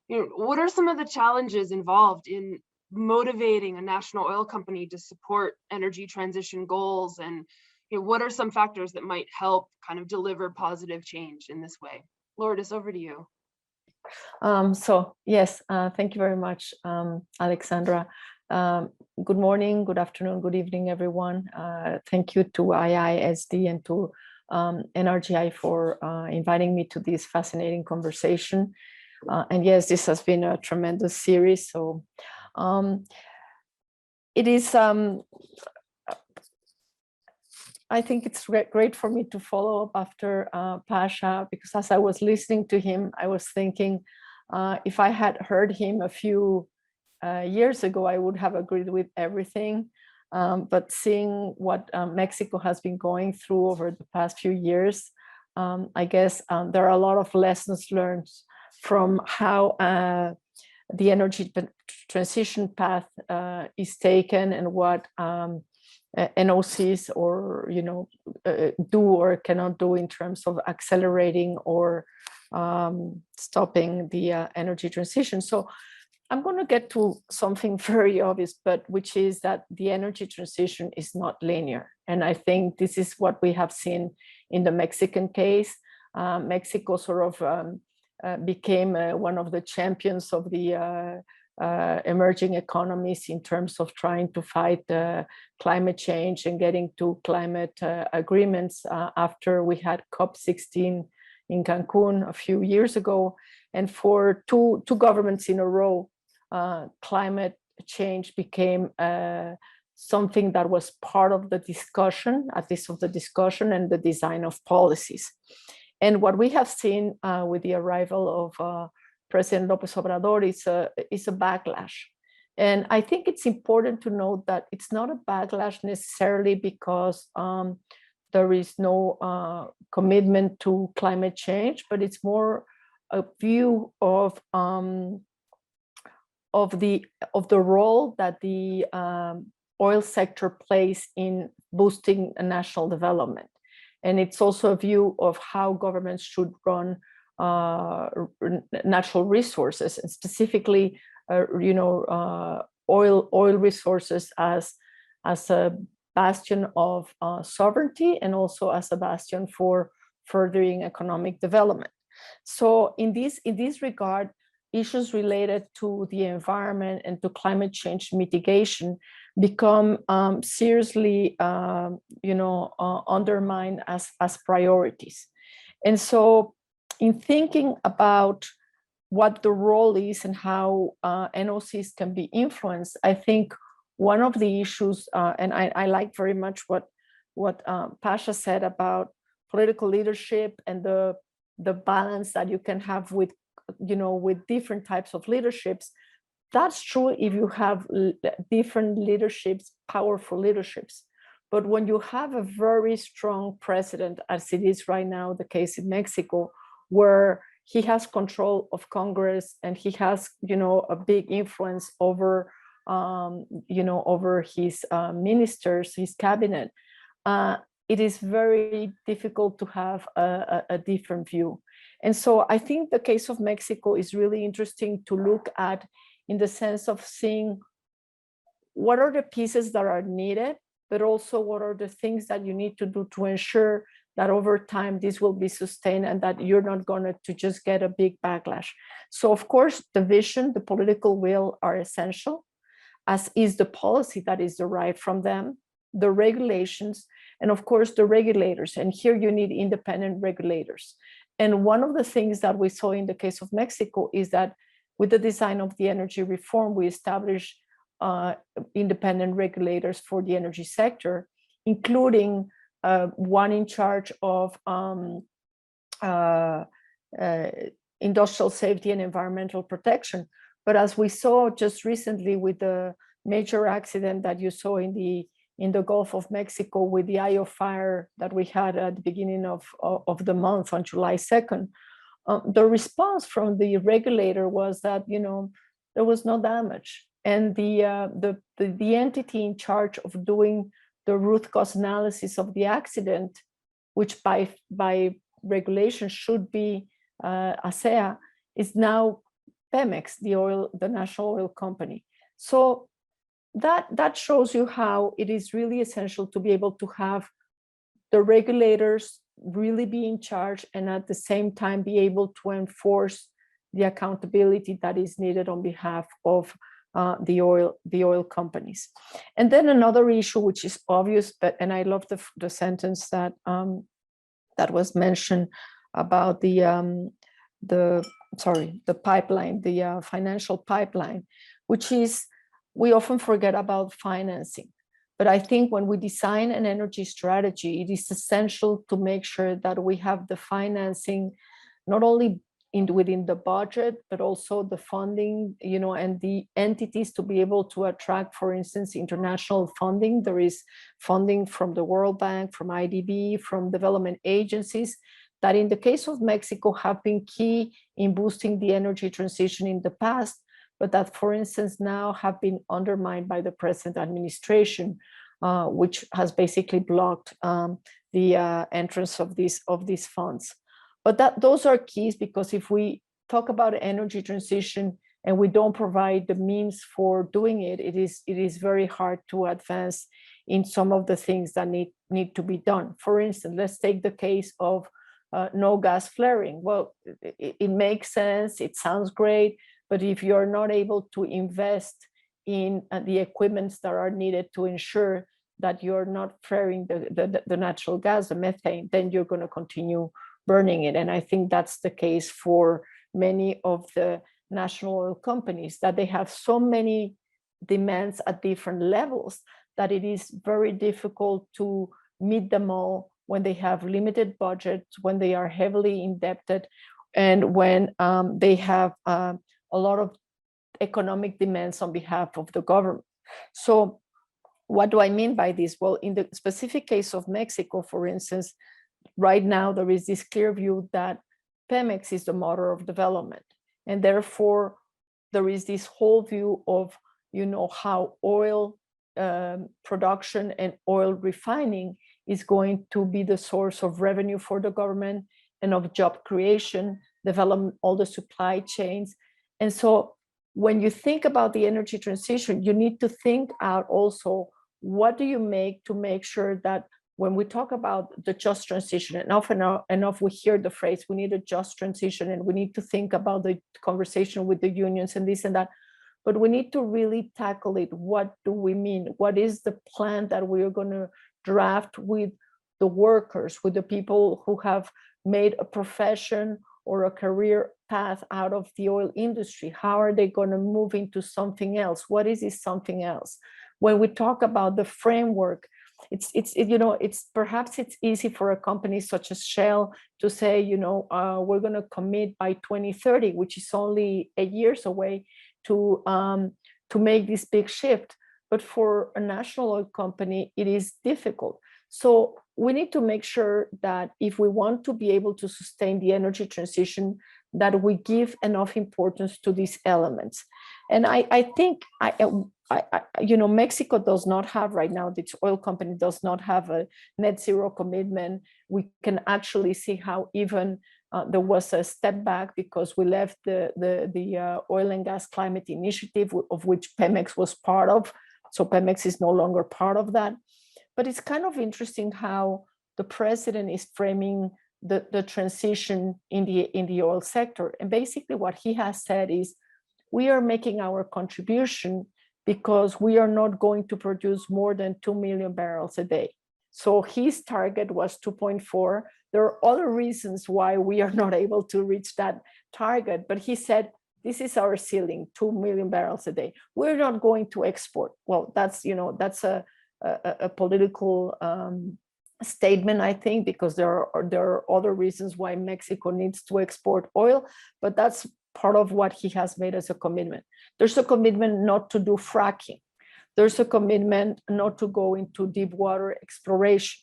What are some of the challenges involved in motivating a national oil company to support energy transition goals, and what are some factors that might help kind of deliver positive change in this way? Lourdes, over to you. So yes, thank you very much, Alexandra. Good morning, good afternoon, good evening, everyone. Thank you to IISD and to NRGI for inviting me to this fascinating conversation. And yes, this has been a tremendous series. So it is, I think it's great for me to follow up after Paasha, because as I was listening to him, I was thinking, if I had heard him a few years ago, I would have agreed with everything. But seeing what Mexico has been going through over the past few years, I guess there are a lot of lessons learned from how the energy transition path is taken, and what NOCs or do or cannot do in terms of accelerating or stopping the energy transition. So I'm going to get to something very obvious, but which is that the energy transition is not linear. And I think this is what we have seen in the Mexican case. Mexico sort of became one of the champions of the emerging economies in terms of trying to fight climate change and getting to climate agreements after we had COP16 in Cancun a few years ago. And for two governments in a row, climate change became something that was part of the discussion, at least of the discussion and the design of policies. And what we have seen with the arrival of President López Obrador is a backlash. And I think it's important to note that it's not a backlash necessarily because there is no commitment to climate change, but it's more a view of the role that the oil sector plays in boosting national development. And it's also a view of how governments should run natural resources, and specifically, oil resources as a bastion of sovereignty, and also as a bastion for furthering economic development. So in this regard, issues related to the environment and to climate change mitigation become seriously, undermined as priorities. And so, in thinking about what the role is and how NOCs can be influenced, I think one of the issues, and I like very much what Paasha said about political leadership and the balance that you can have with different types of leaderships. That's true if you have different leaderships, powerful leaderships. But when you have a very strong president, as it is right now, the case in Mexico, where he has control of Congress and he has, a big influence over, over his ministers, his cabinet, it is very difficult to have a different view. And so I think the case of Mexico is really interesting to look at, in the sense of seeing what are the pieces that are needed, but also what are the things that you need to do to ensure that over time this will be sustained and that you're not going to just get a big backlash. So of course, the vision, the political will are essential, as is the policy that is derived from them, the regulations, and of course the regulators. And here you need independent regulators. And one of the things that we saw in the case of Mexico is that with the design of the energy reform, we established independent regulators for the energy sector, including one in charge of industrial safety and environmental protection. But as we saw just recently with the major accident that you saw in in the Gulf of Mexico with the Eye of Fire that we had at the beginning of the month on July 2nd, the response from the regulator was that, there was no damage. And the entity in charge of doing the root cause analysis of the accident, which by regulation should be ASEA, is now Pemex, the national oil company. So that shows you how it is really essential to be able to have the regulators really be in charge and at the same time be able to enforce the accountability that is needed on behalf of the oil companies. And then another issue, which is obvious, and I love the sentence that that was mentioned about the pipeline, the financial pipeline, which is, we often forget about financing. But I think when we design an energy strategy, it is essential to make sure that we have the financing, not only within the budget, but also the funding, and the entities to be able to attract, for instance, international funding. There is funding from the World Bank, from IDB, from development agencies that in the case of Mexico have been key in boosting the energy transition in the past, but that, for instance, now have been undermined by the present administration, which has basically blocked the entrance of these funds. But those are keys, because if we talk about energy transition and we don't provide the means for doing it, it is very hard to advance in some of the things that need to be done. For instance, let's take the case of no gas flaring. Well, it makes sense, it sounds great, but if you're not able to invest in the equipments that are needed to ensure that you're not flaring the natural gas, the methane, then you're going to continue burning it. And I think that's the case for many of the national oil companies, that they have so many demands at different levels that it is very difficult to meet them all when they have limited budgets, when they are heavily indebted, and when they have a lot of economic demands on behalf of the government. So what do I mean by this? Well, in the specific case of Mexico, for instance, right now there is this clear view that Pemex is the motor of development. And therefore, there is this whole view of, how oil production and oil refining is going to be the source of revenue for the government and of job creation, develop all the supply chains. And so when you think about the energy transition, you need to think out also, what do you make to make sure that when we talk about the just transition, and often enough we hear the phrase, we need a just transition, and we need to think about the conversation with the unions and this and that, but we need to really tackle it. What do we mean? What is the plan that we are going to draft with the workers, with the people who have made a profession or a career path out of the oil industry? How are they going to move into something else? What is this something else? When we talk about the framework, it's perhaps it's easy for a company such as Shell to say, we're going to commit by 2030, which is only 8 years away, to make this big shift. But for a national oil company, it is difficult. So we need to make sure that if we want to be able to sustain the energy transition, that we give enough importance to these elements. And I think Mexico does not have right now, its oil company does not have a net zero commitment. We can actually see how even there was a step back because we left the Oil and Gas Climate Initiative, of which Pemex was part of. So Pemex is no longer part of that. But it's kind of interesting how the president is framing the transition in the oil sector. And basically what he has said is, we are making our contribution because we are not going to produce more than 2 million barrels a day. So his target was 2.4. There are other reasons why we are not able to reach that target, but he said, this is our ceiling, 2 million barrels a day. We're not going to export. Well, that's a political statement, I think, because there are other reasons why Mexico needs to export oil, but that's part of what he has made as a commitment. There's a commitment not to do fracking. there's a commitment not to go into deep water exploration.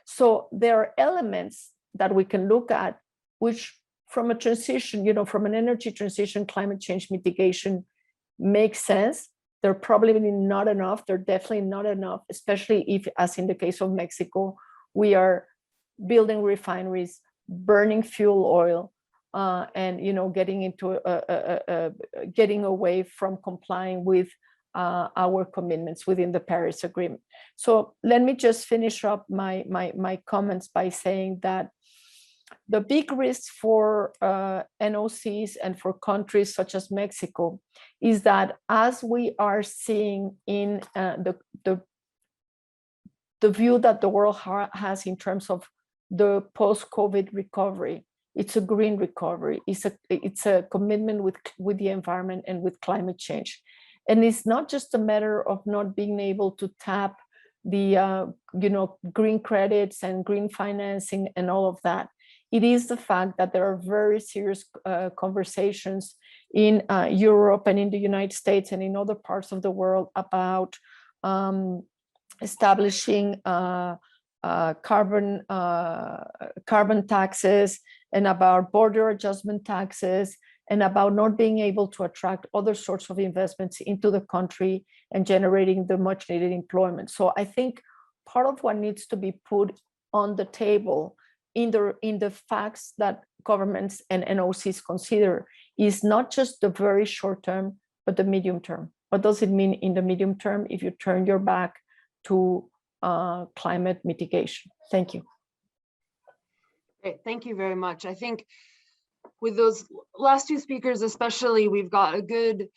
So there are elements that we can look at, which from a transition, from an energy transition, climate change mitigation makes sense. They're probably not enough. They're definitely not enough, especially if, as in the case of Mexico, we are building refineries, burning fuel oil, and getting into getting away from complying with our commitments within the Paris Agreement. So let me just finish up my comments by saying that the big risk for NOCs and for countries such as Mexico is that, as we are seeing in the view that the world has in terms of the post-COVID recovery, it's a green recovery. It's a commitment with the environment and with climate change. And it's not just a matter of not being able to tap the green credits and green financing and all of that. It is the fact that there are very serious conversations in Europe and in the United States and in other parts of the world about establishing carbon taxes, and about border adjustment taxes, and about not being able to attract other sorts of investments into the country and generating the much needed employment. So I think part of what needs to be put on the table in the facts that governments and NOCs consider is not just the very short term, but the medium term. What does it mean in the medium term if you turn your back to climate mitigation? Thank you. Great, thank you very much. I think with those last two speakers especially, we've got a good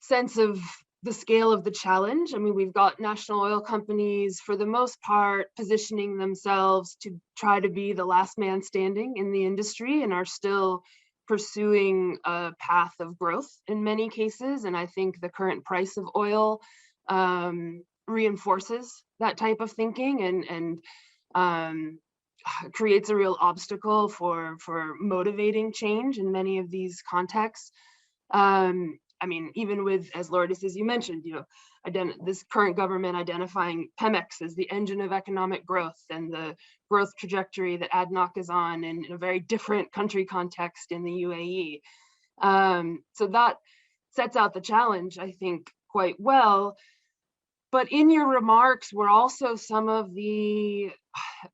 sense of the scale of the challenge. I mean, we've got national oil companies, for the most part, positioning themselves to try to be the last man standing in the industry and are still pursuing a path of growth in many cases. And I think the current price of oil reinforces that type of thinking and creates a real obstacle for motivating change in many of these contexts. I mean, even with, as Lourdes, as you mentioned, this current government identifying Pemex as the engine of economic growth and the growth trajectory that ADNOC is on in a very different country context in the UAE. So that sets out the challenge, I think, quite well. But in your remarks were also some of the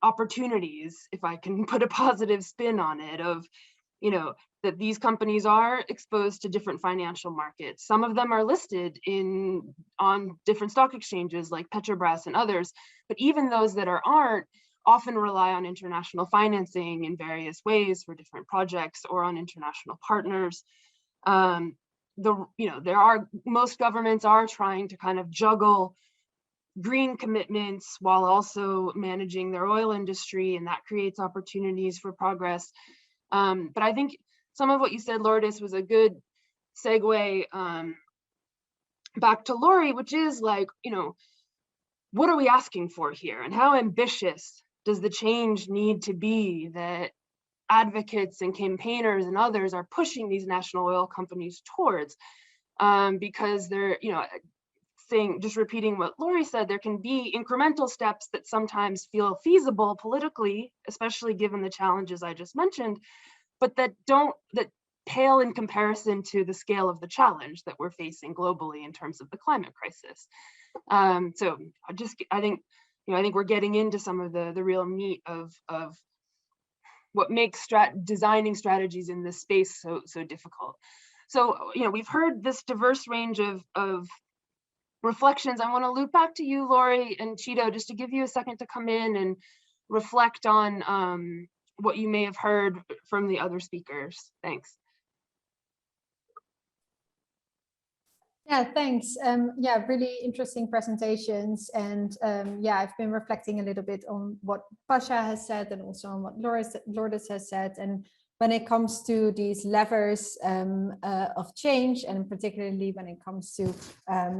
opportunities, if I can put a positive spin on it, of, that these companies are exposed to different financial markets. Some of them are listed on different stock exchanges like Petrobras and others, but even those that aren't often rely on international financing in various ways for different projects or on international partners. Most governments are trying to kind of juggle green commitments while also managing their oil industry, and that creates opportunities for progress. But I think some of what you said, Lourdes, was a good segue back to Laurie, which is like, what are we asking for here? And how ambitious does the change need to be that advocates and campaigners and others are pushing these national oil companies towards? Because they're, just repeating what Laurie said, there can be incremental steps that sometimes feel feasible politically, especially given the challenges I just mentioned, but that pale in comparison to the scale of the challenge that we're facing globally in terms of the climate crisis. So I think we're getting into some of the real meat of what makes designing strategies in this space so difficult. So we've heard this diverse range of reflections. I want to loop back to you, Laurie and Chido, just to give you a second to come in and reflect on what you may have heard from the other speakers. Thanks. Yeah, thanks. Yeah, really interesting presentations. And I've been reflecting a little bit on what Paasha has said and also on what Lourdes has said. And when it comes to these levers of change, and particularly when it comes to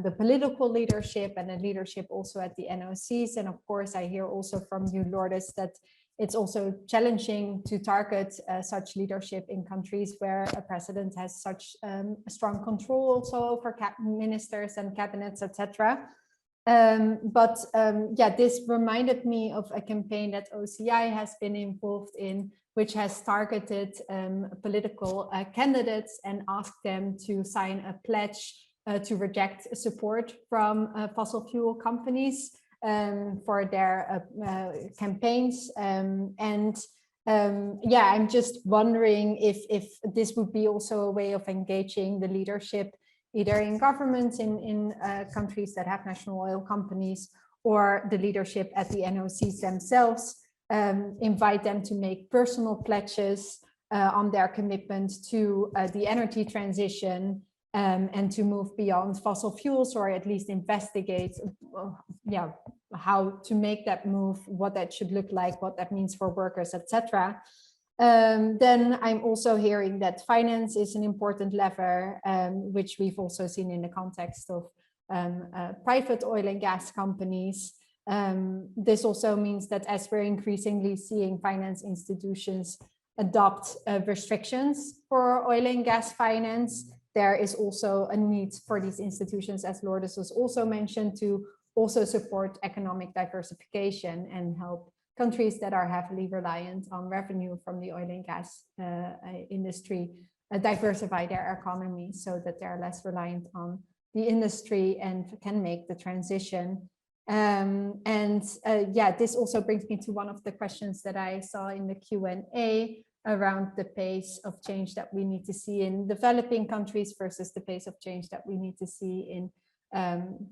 the political leadership and the leadership also at the NOCs. And of course, I hear also from you, Lourdes, that it's also challenging to target such leadership in countries where a president has such a strong control also over ministers and cabinets, etc. Yeah, this reminded me of a campaign that OCI has been involved in, which has targeted political candidates and asked them to sign a pledge to reject support from fossil fuel companies for their campaigns. Yeah, I'm just wondering if this would be also a way of engaging the leadership, either in governments in countries that have national oil companies, or the leadership at the NOCs themselves, invite them to make personal pledges on their commitment to the energy transition, and to move beyond fossil fuels, or at least investigate how to make that move, what that should look like, what that means for workers, etc. Then I'm also hearing that finance is an important lever, which we've also seen in the context of private oil and gas companies. This also means that as we're increasingly seeing finance institutions adopt restrictions for oil and gas finance, there is also a need for these institutions, as Lourdes was also mentioned, to also support economic diversification and help countries that are heavily reliant on revenue from the oil and gas industry diversify their economy so that they're less reliant on the industry and can make the transition. Yeah, this also brings me to one of the questions that I saw in the Q&A around the pace of change that we need to see in developing countries versus the pace of change that we need to see in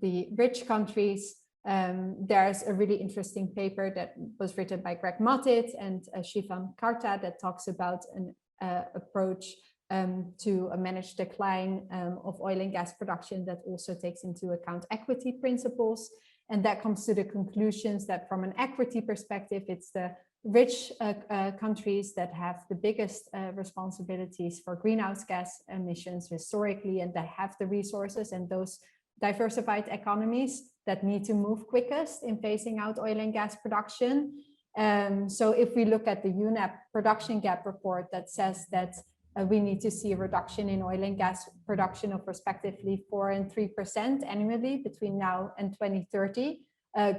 the rich countries. There's a really interesting paper that was written by Greg Mottit and Shivan Karta that talks about an approach to manage decline of oil and gas production that also takes into account equity principles. And that comes to the conclusions that from an equity perspective, it's the rich countries that have the biggest responsibilities for greenhouse gas emissions historically, and that have the resources, and those diversified economies that need to move quickest in phasing out oil and gas production. So if we look at the UNEP production gap report that says that we need to see a reduction in oil and gas production of respectively 4% and 3% annually between now and 2030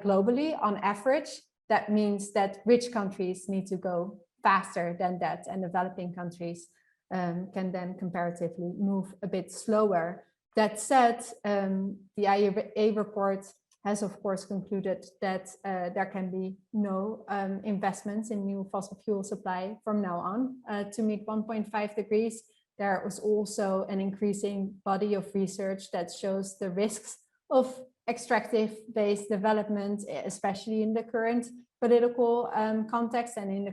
globally on average, that means that rich countries need to go faster than that, and developing countries can then comparatively move a bit slower. That said, the IEA report has of course concluded that there can be no investments in new fossil fuel supply from now on to meet 1.5 degrees. There was also an increasing body of research that shows the risks of extractive-based development, especially in the current political context and in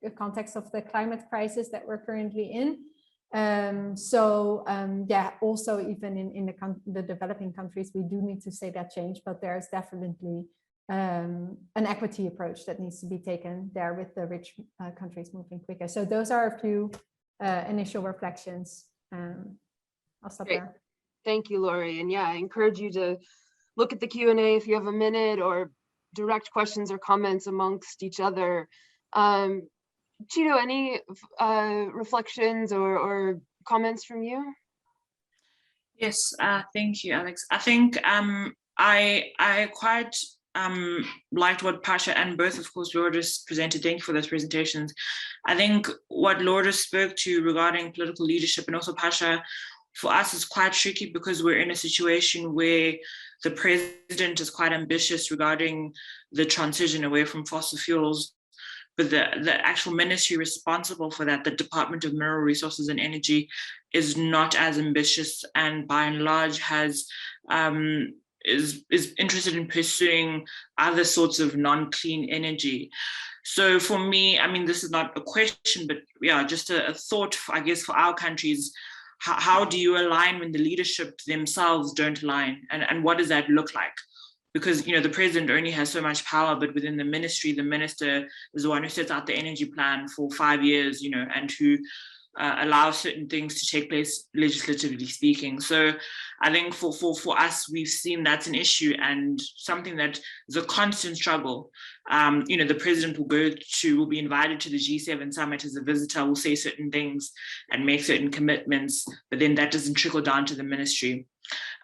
the context of the climate crisis that we're currently in. Yeah, also even in the developing countries, we do need to say that change, but there's definitely an equity approach that needs to be taken there with the rich countries moving quicker. So those are a few initial reflections. I'll stop there. Thank you, Laurie. And yeah, I encourage you to look at the Q&A if you have a minute, or direct questions or comments amongst each other. Chido, any reflections or comments from you? Yes, thank you, Alex. I think I quite liked what Paasha and both, of course, Lourdes presented. Thank you for those presentations. I think what Lourdes spoke to regarding political leadership, and also Paasha, for us is quite tricky because we're in a situation where the president is quite ambitious regarding the transition away from fossil fuels, but the actual ministry responsible for that, the Department of Mineral Resources and Energy, is not as ambitious, and by and large is interested in pursuing other sorts of non-clean energy. So for me, I mean, this is not a question, but yeah, just a thought, I guess, for our countries. How do you align when the leadership themselves don't align? And what does that look like? Because, you know, the president only has so much power, but within the ministry, the minister is the one who sets out the energy plan for 5 years, you know, and who allow certain things to take place legislatively speaking. So I think for us, we've seen that's an issue and something that is a constant struggle. The president will be invited to the G7 summit as a visitor, will say certain things and make certain commitments, but then that doesn't trickle down to the ministry.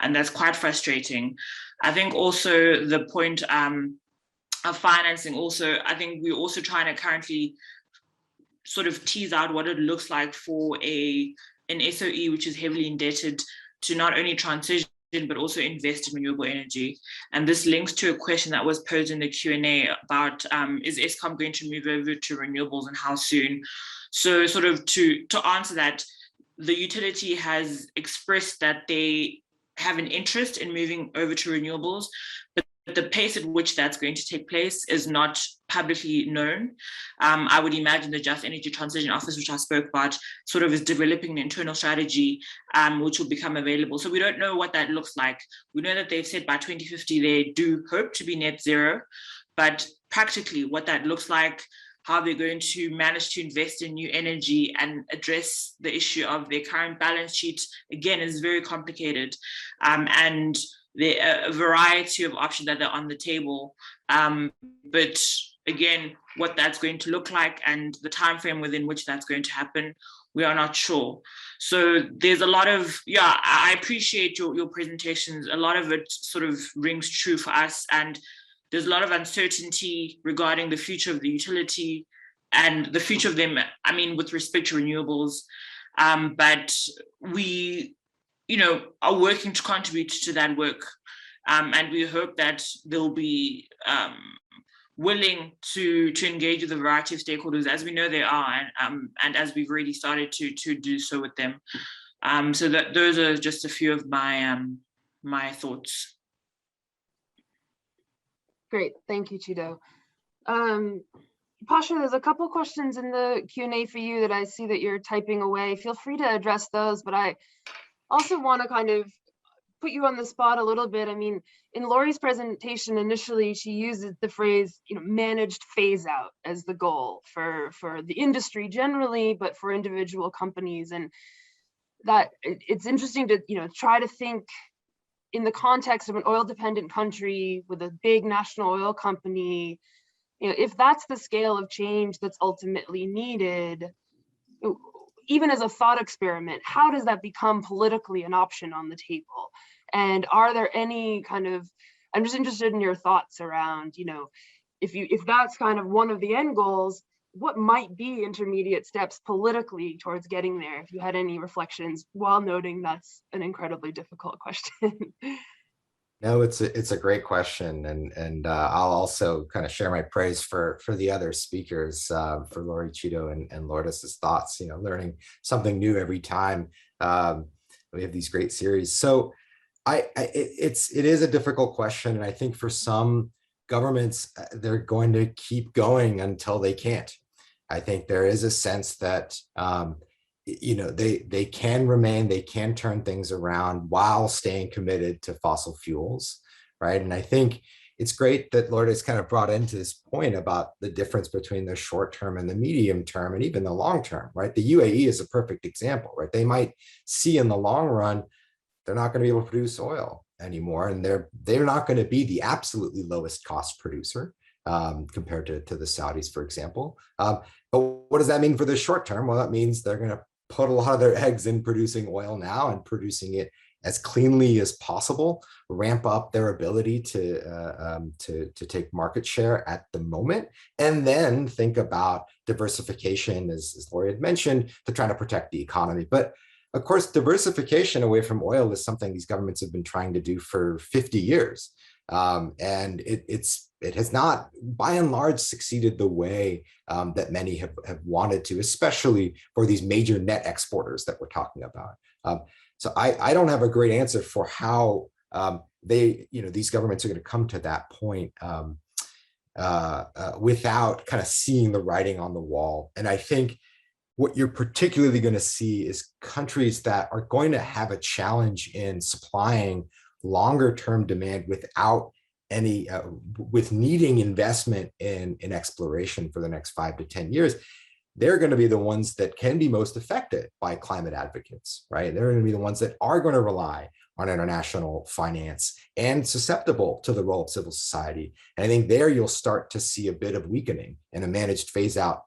And that's quite frustrating. I think also the point of financing also, I think we're also trying to currently sort of tease out what it looks like for an SOE which is heavily indebted to not only transition but also invest in renewable energy. And this links to a question that was posed in the Q&A about is Eskom going to move over to renewables and how soon? So sort of to answer that, the utility has expressed that they have an interest in moving over to renewables, but the pace at which that's going to take place is not publicly known. I would imagine the Just Energy Transition Office, which I spoke about, sort of is developing an internal strategy, which will become available. So we don't know what that looks like. We know that they've said by 2050, they do hope to be net zero, but practically what that looks like, how they're going to manage to invest in new energy and address the issue of their current balance sheet, again, is very complicated. And there are a variety of options that are on the table. But again, what that's going to look like and the time frame within which that's going to happen, we are not sure. So there's a lot of, I appreciate your presentations. A lot of it sort of rings true for us. And there's a lot of uncertainty regarding the future of the utility and the future of them, with respect to renewables. But we, are working to contribute to that work. And we hope that they'll be willing to engage with a variety of stakeholders, as we know they are, and as we've already started to do so with them. So those are just a few of my thoughts. Great, thank you, Chido. Paasha, there's a couple questions in the Q&A for you that I see that you're typing away. Feel free to address those, but I also want to kind of put you on the spot a little bit. In Laurie's presentation, initially, she uses the phrase, managed phase out as the goal for the industry generally, but for individual companies. And that it's interesting to, try to think in the context of an oil-dependent country with a big national oil company, if that's the scale of change that's ultimately needed, even as a thought experiment, how does that become politically an option on the table? And are there any kind of, I'm just interested in your thoughts around, if that's kind of one of the end goals, what might be intermediate steps politically towards getting there? If you had any reflections, while noting that's an incredibly difficult question. No, it's a great question, and I'll also kind of share my praise for the other speakers, for Laurie, Chido, and Lourdes' thoughts. Learning something new every time we have these great series. So it is a difficult question, and I think for some governments they're going to keep going until they can't. I think there is a sense that they can remain, they can turn things around while staying committed to fossil fuels, right? And I think it's great that Lourdes kind of brought into this point about the difference between the short term and the medium term and even the long term, right? The UAE is a perfect example, right? They might see in the long run, they're not going to be able to produce oil anymore, and they're not going to be the absolutely lowest cost producer compared to the Saudis, for example. But what does that mean for the short term? Well, that means they're going to put a lot of their eggs in producing oil now and producing it as cleanly as possible, ramp up their ability to take market share at the moment, and then think about diversification, as Laurie had mentioned, to try to protect the economy. But of course, diversification away from oil is something these governments have been trying to do for 50 years. And it has not, by and large, succeeded the way that many have wanted to, especially for these major net exporters that we're talking about. So I don't have a great answer for how these governments are going to come to that point without kind of seeing the writing on the wall. And I think what you're particularly going to see is countries that are going to have a challenge in supplying longer term demand without any, with needing investment in exploration for the next 5 to 10 years. they're going to be the ones that can be most affected by climate advocates, right? They're going to be the ones that are going to rely on international finance and susceptible to the role of civil society. And I think there you'll start to see a bit of weakening and a managed phase out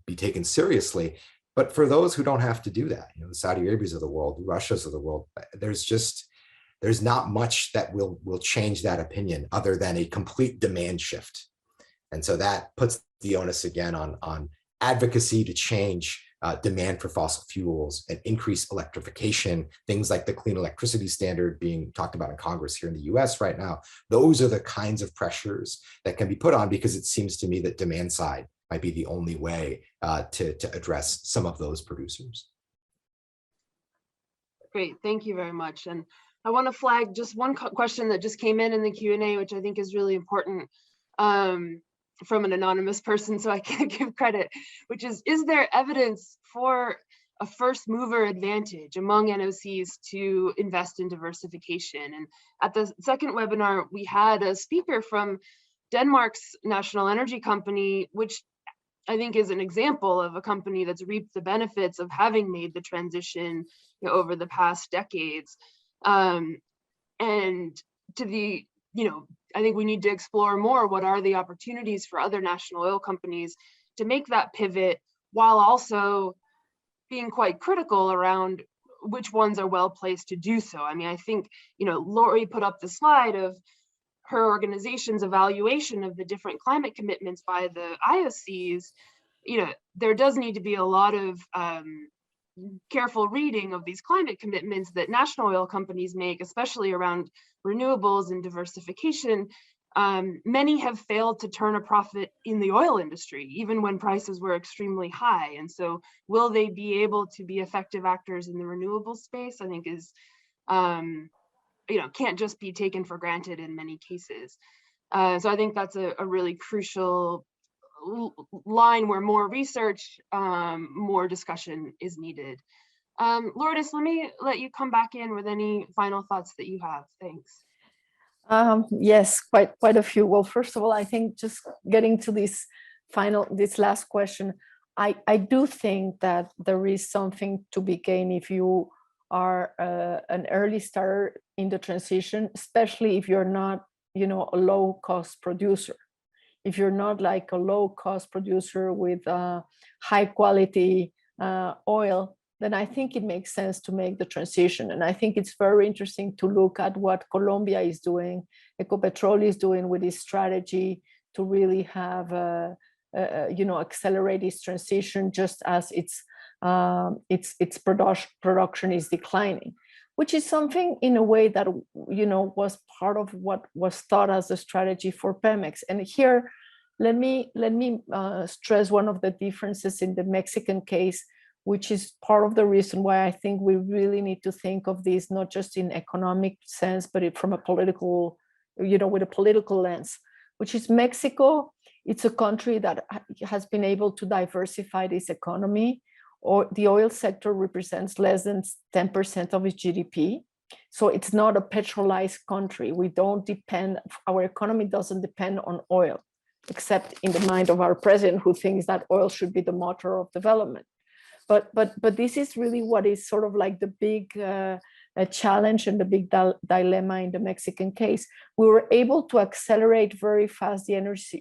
be taken seriously. But for those who don't have to do that, the Saudi Arabias of the world, the Russias of the world, there's not much that will change that opinion other than a complete demand shift. And so that puts the onus again on advocacy to change demand for fossil fuels and increase electrification, things like the clean electricity standard being talked about in Congress here in the US right now. Those are the kinds of pressures that can be put on, because it seems to me that demand side might be the only way to address some of those producers. Great, thank you very much. And I want to flag just one question that just came in the Q&A, which I think is really important, from an anonymous person, so I can't give credit, which is there evidence for a first mover advantage among NOCs to invest in diversification? And at the second webinar, we had a speaker from Denmark's national energy company, which I think is an example of a company that's reaped the benefits of having made the transition over the past decades. And to the, I think we need to explore more what are the opportunities for other national oil companies to make that pivot, while also being quite critical around which ones are well placed to do so. I mean, I think, Laurie put up the slide of her organization's evaluation of the different climate commitments by the IOCs. There does need to be a lot of careful reading of these climate commitments that national oil companies make, especially around renewables and diversification. Many have failed to turn a profit in the oil industry, even when prices were extremely high. And so will they be able to be effective actors in the renewable space? I think is, can't just be taken for granted in many cases. So I think that's a really crucial line where more research, more discussion is needed. Lourdes, let me let you come back in with any final thoughts that you have. Thanks. Yes, quite a few. Well, first of all, I think just getting to this last question, I do think that there is something to be gained if you are an early starter in the transition, especially if you're not, a low-cost producer. If you're not like a low-cost producer with high-quality oil, then I think it makes sense to make the transition. And I think it's very interesting to look at what Colombia is doing, Ecopetrol is doing with this strategy to really have, accelerate this transition just as its production is declining, which is something in a way that, was part of what was thought as a strategy for Pemex. And here, let me stress one of the differences in the Mexican case, which is part of the reason why I think we really need to think of this, not just in economic sense, but from a political, with a political lens, which is Mexico. It's a country that has been able to diversify this economy, or the oil sector represents less than 10% of its GDP. So it's not a petrolized country. We don't depend, our economy doesn't depend on oil, except in the mind of our president, who thinks that oil should be the motor of development. But this is really what is sort of like the big challenge and the big dilemma in the Mexican case. We were able to accelerate very fast the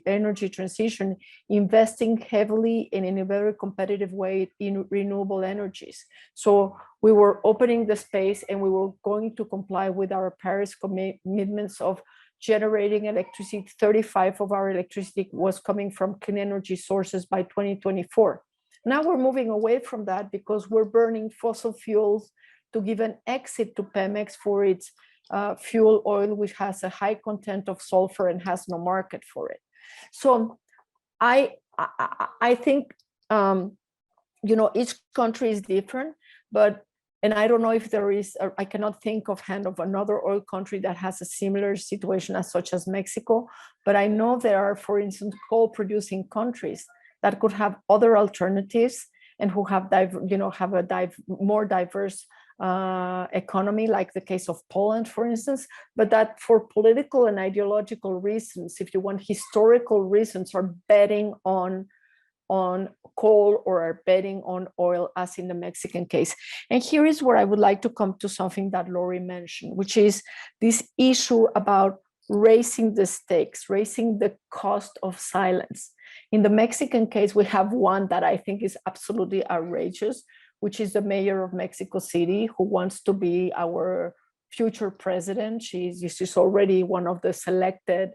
energy transition, investing heavily and in a very competitive way in renewable energies. So we were opening the space, and we were going to comply with our Paris commitments of generating electricity. 35% of our electricity was coming from clean energy sources by 2024. Now we're moving away from that because we're burning fossil fuels to give an exit to Pemex for its fuel oil, which has a high content of sulfur and has no market for it. So I think, each country is different, and I don't know if there is, I cannot think of another oil country that has a similar situation as such as Mexico, but I know there are, for instance, coal-producing countries that could have other alternatives and who have more diverse economy, like the case of Poland, for instance, but that for political and ideological reasons, if you want historical reasons, are betting on on coal or are betting on oil, as in the Mexican case. And here is where I would like to come to something that Laurie mentioned, which is this issue about raising the stakes, raising the cost of silence. In the Mexican case, we have one that I think is absolutely outrageous, which is the mayor of Mexico City, who wants to be our future president. She's already one of the selected,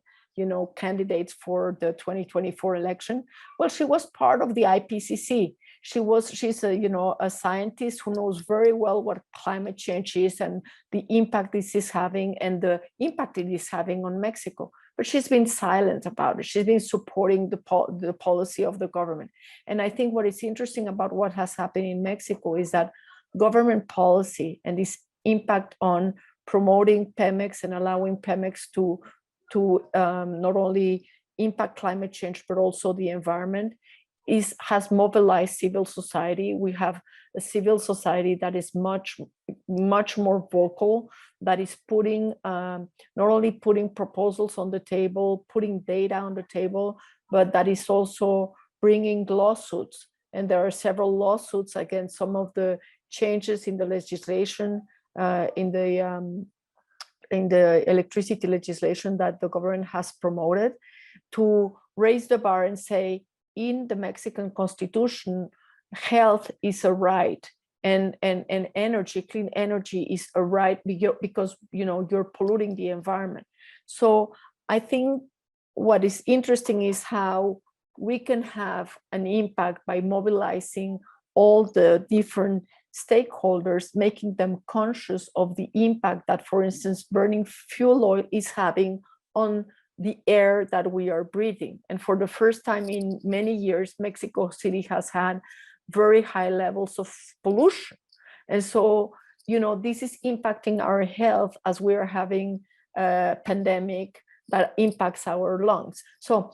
candidates for the 2024 election. Well, she was part of the IPCC. She's a scientist who knows very well what climate change is and the impact this is having and the impact it is having on Mexico. But she's been silent about it. She's been supporting the policy of the government. And I think what is interesting about what has happened in Mexico is that government policy and this impact on promoting Pemex and allowing Pemex to not only impact climate change, but also the environment, has mobilized civil society. We have a civil society that is much more vocal, that is putting not only putting proposals on the table, putting data on the table, but that is also bringing lawsuits. And there are several lawsuits against some of the changes in the legislation, in the electricity legislation that the government has promoted, to raise the bar and say, in the Mexican Constitution, health is a right, and energy, clean energy is a right because you're polluting the environment. So I think what is interesting is how we can have an impact by mobilizing all the different stakeholders, making them conscious of the impact that, for instance, burning fuel oil is having on the air that we are breathing. And for the first time in many years, Mexico City has had very high levels of pollution. And so, this is impacting our health as we are having a pandemic that impacts our lungs. So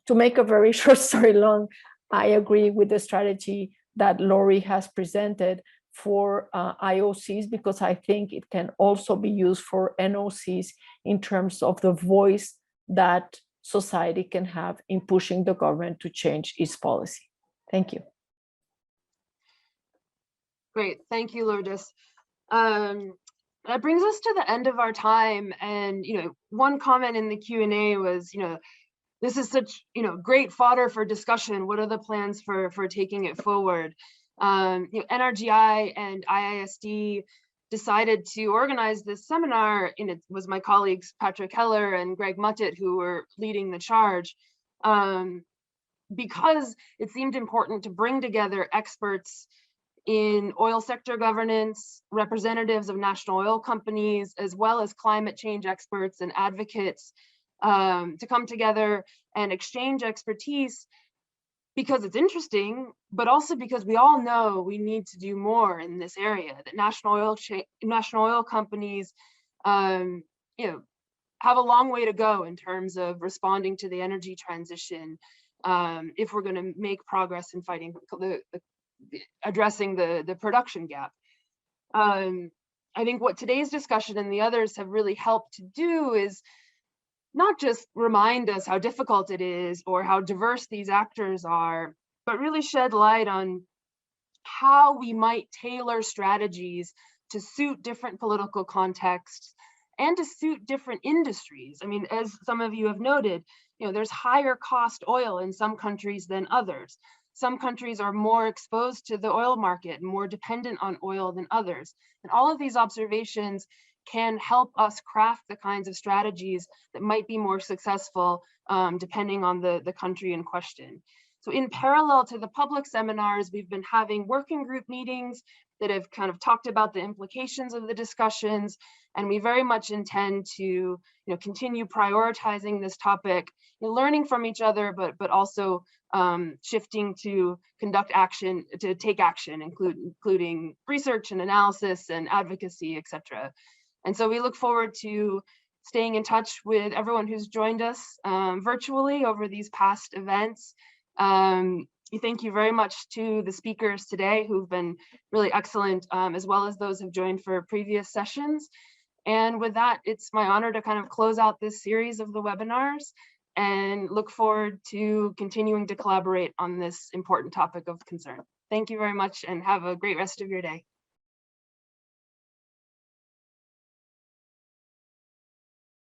to make a very short story long, I agree with the strategy that Laurie has presented for IOCs, because I think it can also be used for NOCs in terms of the voice that society can have in pushing the government to change its policy. Thank you. Great, thank you, Lourdes. That brings us to the end of our time. And, one comment in the Q&A was, this is such, great fodder for discussion. What are the plans for taking it forward? NRGI and IISD decided to organize this seminar, and it was my colleagues Patrick Heller and Greg Muttet who were leading the charge, because it seemed important to bring together experts in oil sector governance, representatives of national oil companies, as well as climate change experts and advocates, to come together and exchange expertise, because it's interesting, but also because we all know we need to do more in this area, that national oil companies have a long way to go in terms of responding to the energy transition, if we're going to make progress in fighting addressing the production gap. I think what today's discussion and the others have really helped to do is not just remind us how difficult it is or how diverse these actors are, but really shed light on how we might tailor strategies to suit different political contexts and to suit different industries. I mean, as some of you have noted, there's higher cost oil in some countries than others. Some countries are more exposed to the oil market and more dependent on oil than others. And all of these observations can help us craft the kinds of strategies that might be more successful, depending on the country in question. So in parallel to the public seminars, we've been having working group meetings that have kind of talked about the implications of the discussions, and we very much intend to continue prioritizing this topic, learning from each other, but also shifting to conduct action, to take action, including research and analysis and advocacy, etc. And so we look forward to staying in touch with everyone who's joined us virtually over these past events. Thank you very much to the speakers today who've been really excellent, as well as those who've joined for previous sessions. And with that, it's my honor to kind of close out this series of the webinars and look forward to continuing to collaborate on this important topic of concern. Thank you very much and have a great rest of your day.